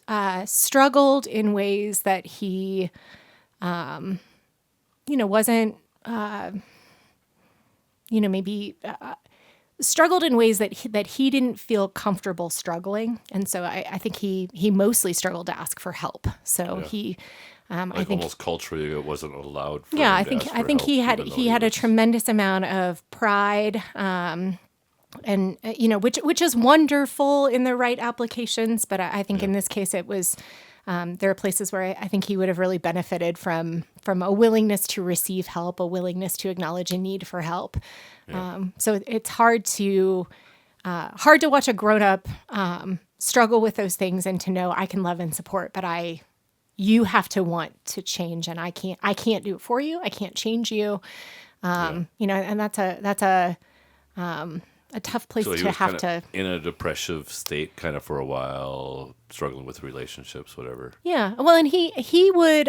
struggled in ways that he, wasn't, maybe struggled in ways that he didn't feel comfortable struggling. And so I think he mostly struggled to ask for help. So he, I think almost culturally it wasn't allowed for yeah, him to ask for help, he had a was- tremendous amount of pride, and which is wonderful in the right applications. But I think in this case it was, there are places where I think he would have really benefited from a willingness to receive help, a willingness to acknowledge a need for help. So it's hard to watch a grown-up struggle with those things and to know I can love and support, but you have to want to change, and I can't do it for you. I can't change you. And that's a tough place So he to was have kinda to. in a depressive state kind of for a while, struggling with relationships, whatever. Yeah. Well, and he would,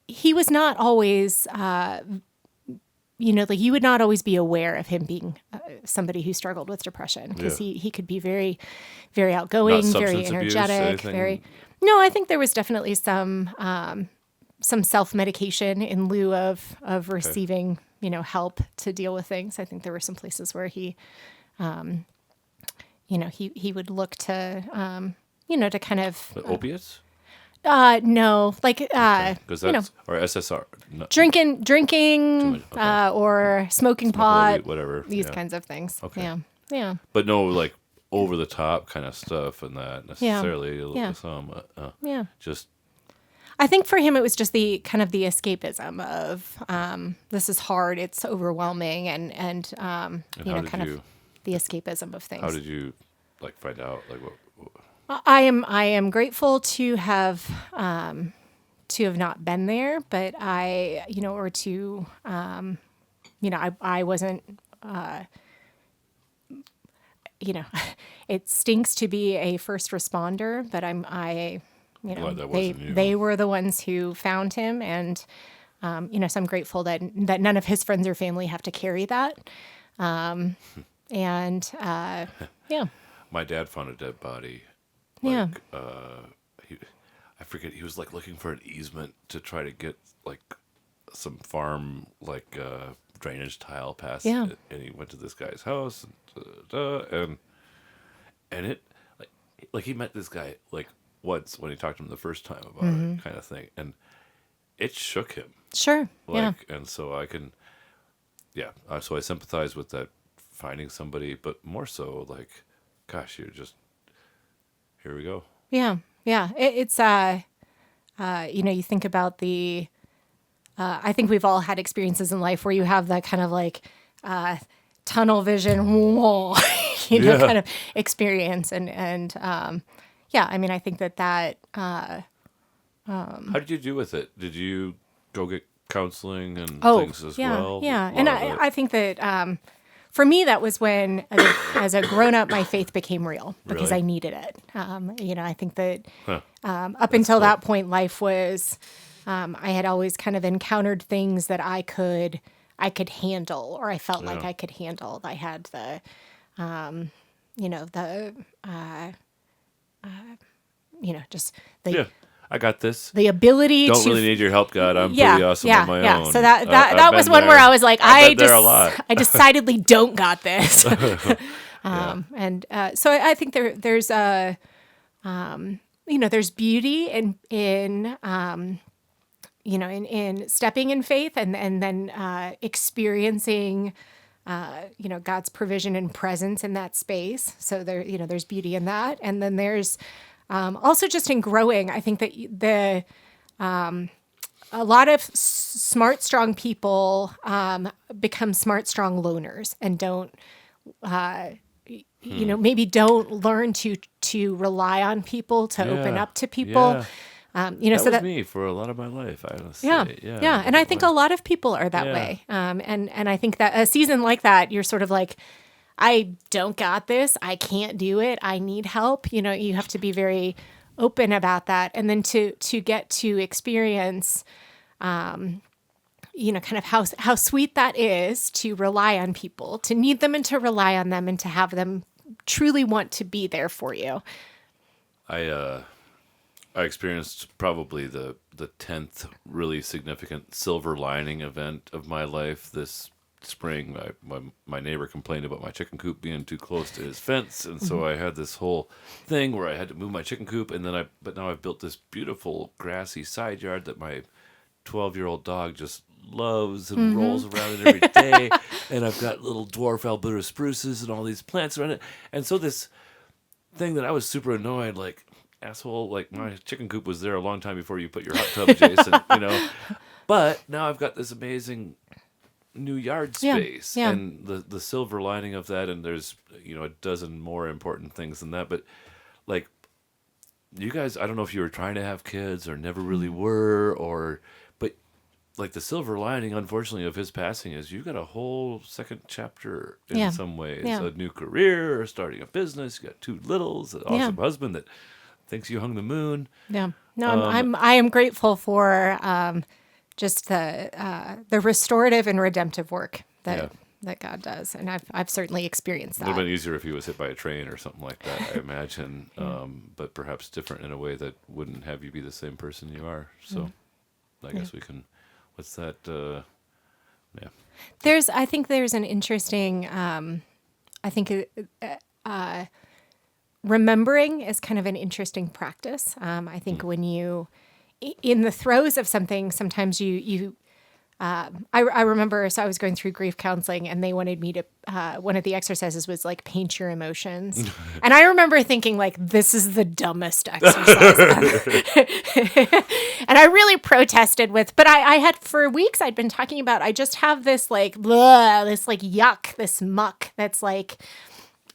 he was not always, you would not always be aware of him being somebody who struggled with depression, because he could be very, very outgoing, Not very substance abuse, energetic, anything? No, I think there was definitely some self-medication in lieu of receiving, help to deal with things. I think there were some places where he would look to, to kind of But opiates? no, like Because that's or SSR. No, drinking, much, okay. or smoking smoke pot, weed, whatever. these yeah. kinds of things. Okay. Yeah. But no, like over the top kind of stuff and that necessarily. Yeah. Some, Yeah. just I think for him it was just the kind of the escapism of this is hard, it's overwhelming, and how did you- the escapism of things. how did you like find out like what? I am grateful to have not been there, but I wasn't it stinks to be a first responder, but Glad that wasn't you. they were the ones who found him, and so I'm grateful that none of his friends or family have to carry that. And yeah. My dad found a dead body. Yeah. I forget. He was like looking for an easement to try to get like some farm drainage tile past. Yeah. It, and he went to this guy's house and it like he met this guy like once when he talked to him the first time about it kind of thing, and it shook him. Sure. Yeah. And so I can, so I sympathize with that, finding somebody, but more so like, gosh, you're just, here we go. Yeah. Yeah. It's, you think about I think we've all had experiences in life where you have that kind of like, tunnel vision, whoa, kind of experience. And I mean, I think that, How did you do with it? Did you go get counseling and things as well? Yeah. And I think that, for me, that was when, as a grown-up, my faith became real because Really? I needed it. I think that up until that point, life was, I had always kind of encountered things that I could handle, or I felt like I could handle. I had just the I got this. the ability Don't to really need your help, God. I'm pretty awesome on my own. So that I've was been one where there. I was like, I've been there a lot. I decidedly don't got this. And so I think there's there's beauty in stepping in faith and then experiencing God's provision and presence in that space. So there's beauty in that, and then there's also just in growing. I think that a lot of smart, strong people become smart, strong loners and don't, maybe don't learn to rely on people, to open up to people. Yeah. So was me for a lot of my life, I would say. Yeah. And I think a lot of people are that way. And I think that a season like that, you're sort of like, I don't got this. I can't do it. I need help. You have to be very open about that. And then to get to experience, kind of how sweet that is to rely on people, to need them and to rely on them and to have them truly want to be there for you. I experienced probably the 10th really significant silver lining event of my life this spring. My neighbor complained about my chicken coop being too close to his fence, and so I had this whole thing where I had to move my chicken coop, and then but now I've built this beautiful grassy side yard that my 12-year-old dog just loves and rolls around in every day, and I've got little dwarf Alberta spruces and all these plants around it, and so this thing that I was super annoyed, like, asshole, like, my chicken coop was there a long time before you put your hot tub adjacent, but now I've got this amazing new yard space, and the silver lining of that, and there's a dozen more important things than that, but like, you guys, I don't know if you were trying to have kids or never really were, but like, the silver lining, unfortunately, of his passing is you got a whole second chapter in some ways, a new career, starting a business, you got 2 littles, an awesome husband that thinks you hung the moon. I am grateful for just the restorative and redemptive work that God does, and I've certainly experienced that. It would have been easier if he was hit by a train or something like that, I imagine, but perhaps different in a way that wouldn't have you be the same person you are. So I guess we can. What's that? I think there's an interesting. Remembering is kind of an interesting practice. I think when you, in the throes of something, sometimes I remember, so I was going through grief counseling, and they wanted me to, one of the exercises was like, paint your emotions. And I remember thinking, like, this is the dumbest exercise ever. And I really protested but I had, for weeks, I'd been talking about, I just have this like, this like yuck, this muck that's like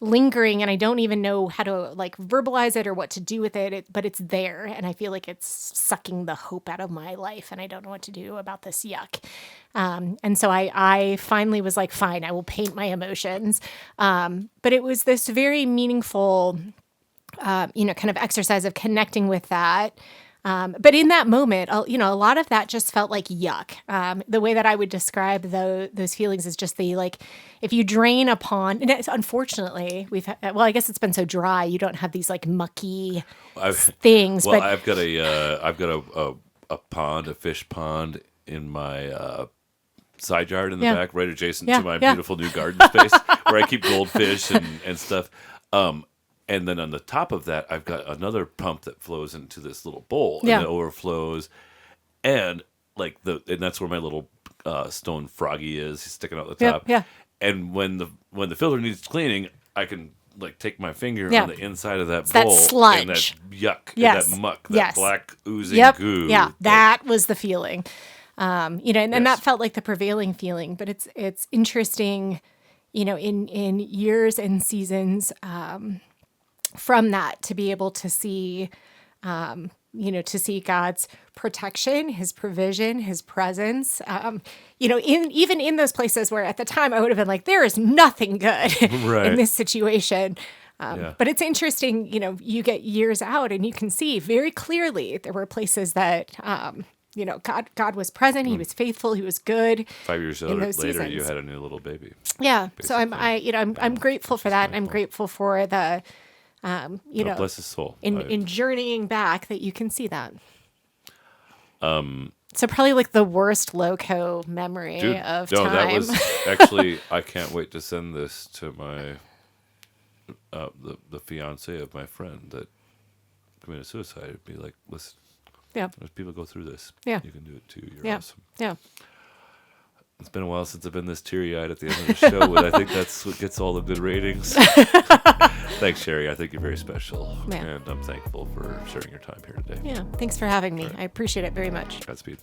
lingering, and I don't even know how to like verbalize it or what to do with it, but it's there, and I feel like it's sucking the hope out of my life, and I don't know what to do about this yuck. And so I finally was like, fine, I will paint my emotions. But it was this very meaningful, kind of exercise of connecting with that. But in that moment, a lot of that just felt like yuck. The way that I would describe those feelings is just if you drain a pond, and unfortunately I guess it's been so dry, you don't have these like mucky things. Well, but I've got a pond, a fish pond in my side yard in the back, right adjacent to my beautiful new garden space where I keep goldfish and stuff. And then on the top of that, I've got another pump that flows into this little bowl, and it overflows. And and that's where my little stone froggy is. He's sticking out the top. Yeah. And when the filter needs cleaning, I can take my finger on the inside of that it's bowl, that sludge, and that yuck, yes. and that muck, that black oozing goo. Yeah, that was the feeling. And that felt like the prevailing feeling. But it's interesting, in years and seasons. From that, to be able to see, to see God's protection, His provision, His presence, even in those places where at the time I would have been like, there is nothing good in this situation. But it's interesting, you get years out and you can see very clearly there were places that, God was present. He was faithful. He was good. 5 years later, seasons. You had a new little baby. Yeah. Basically. So I'm grateful for that. And I'm grateful for the, bless his soul. In journeying back, that you can see that. So probably like the worst LoCo memory of time. That was actually, I can't wait to send this to my the fiance of my friend that committed suicide. It'd be like, listen, as people go through this, you can do it too. You're awesome. Yeah. It's been a while since I've been this teary-eyed at the end of the show, but I think that's what gets all the good ratings. Thanks, Sheri. I think you're very special, and I'm thankful for sharing your time here today. Yeah, thanks for having me. Right. I appreciate it very much. Godspeed.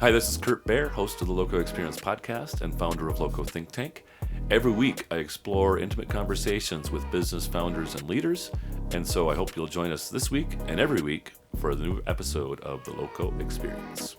Hi, this is Kurt Baer, host of the LoCo Experience podcast and founder of LoCo Think Tank. Every week, I explore intimate conversations with business founders and leaders, and so I hope you'll join us this week and every week for the new episode of the LoCo Experience.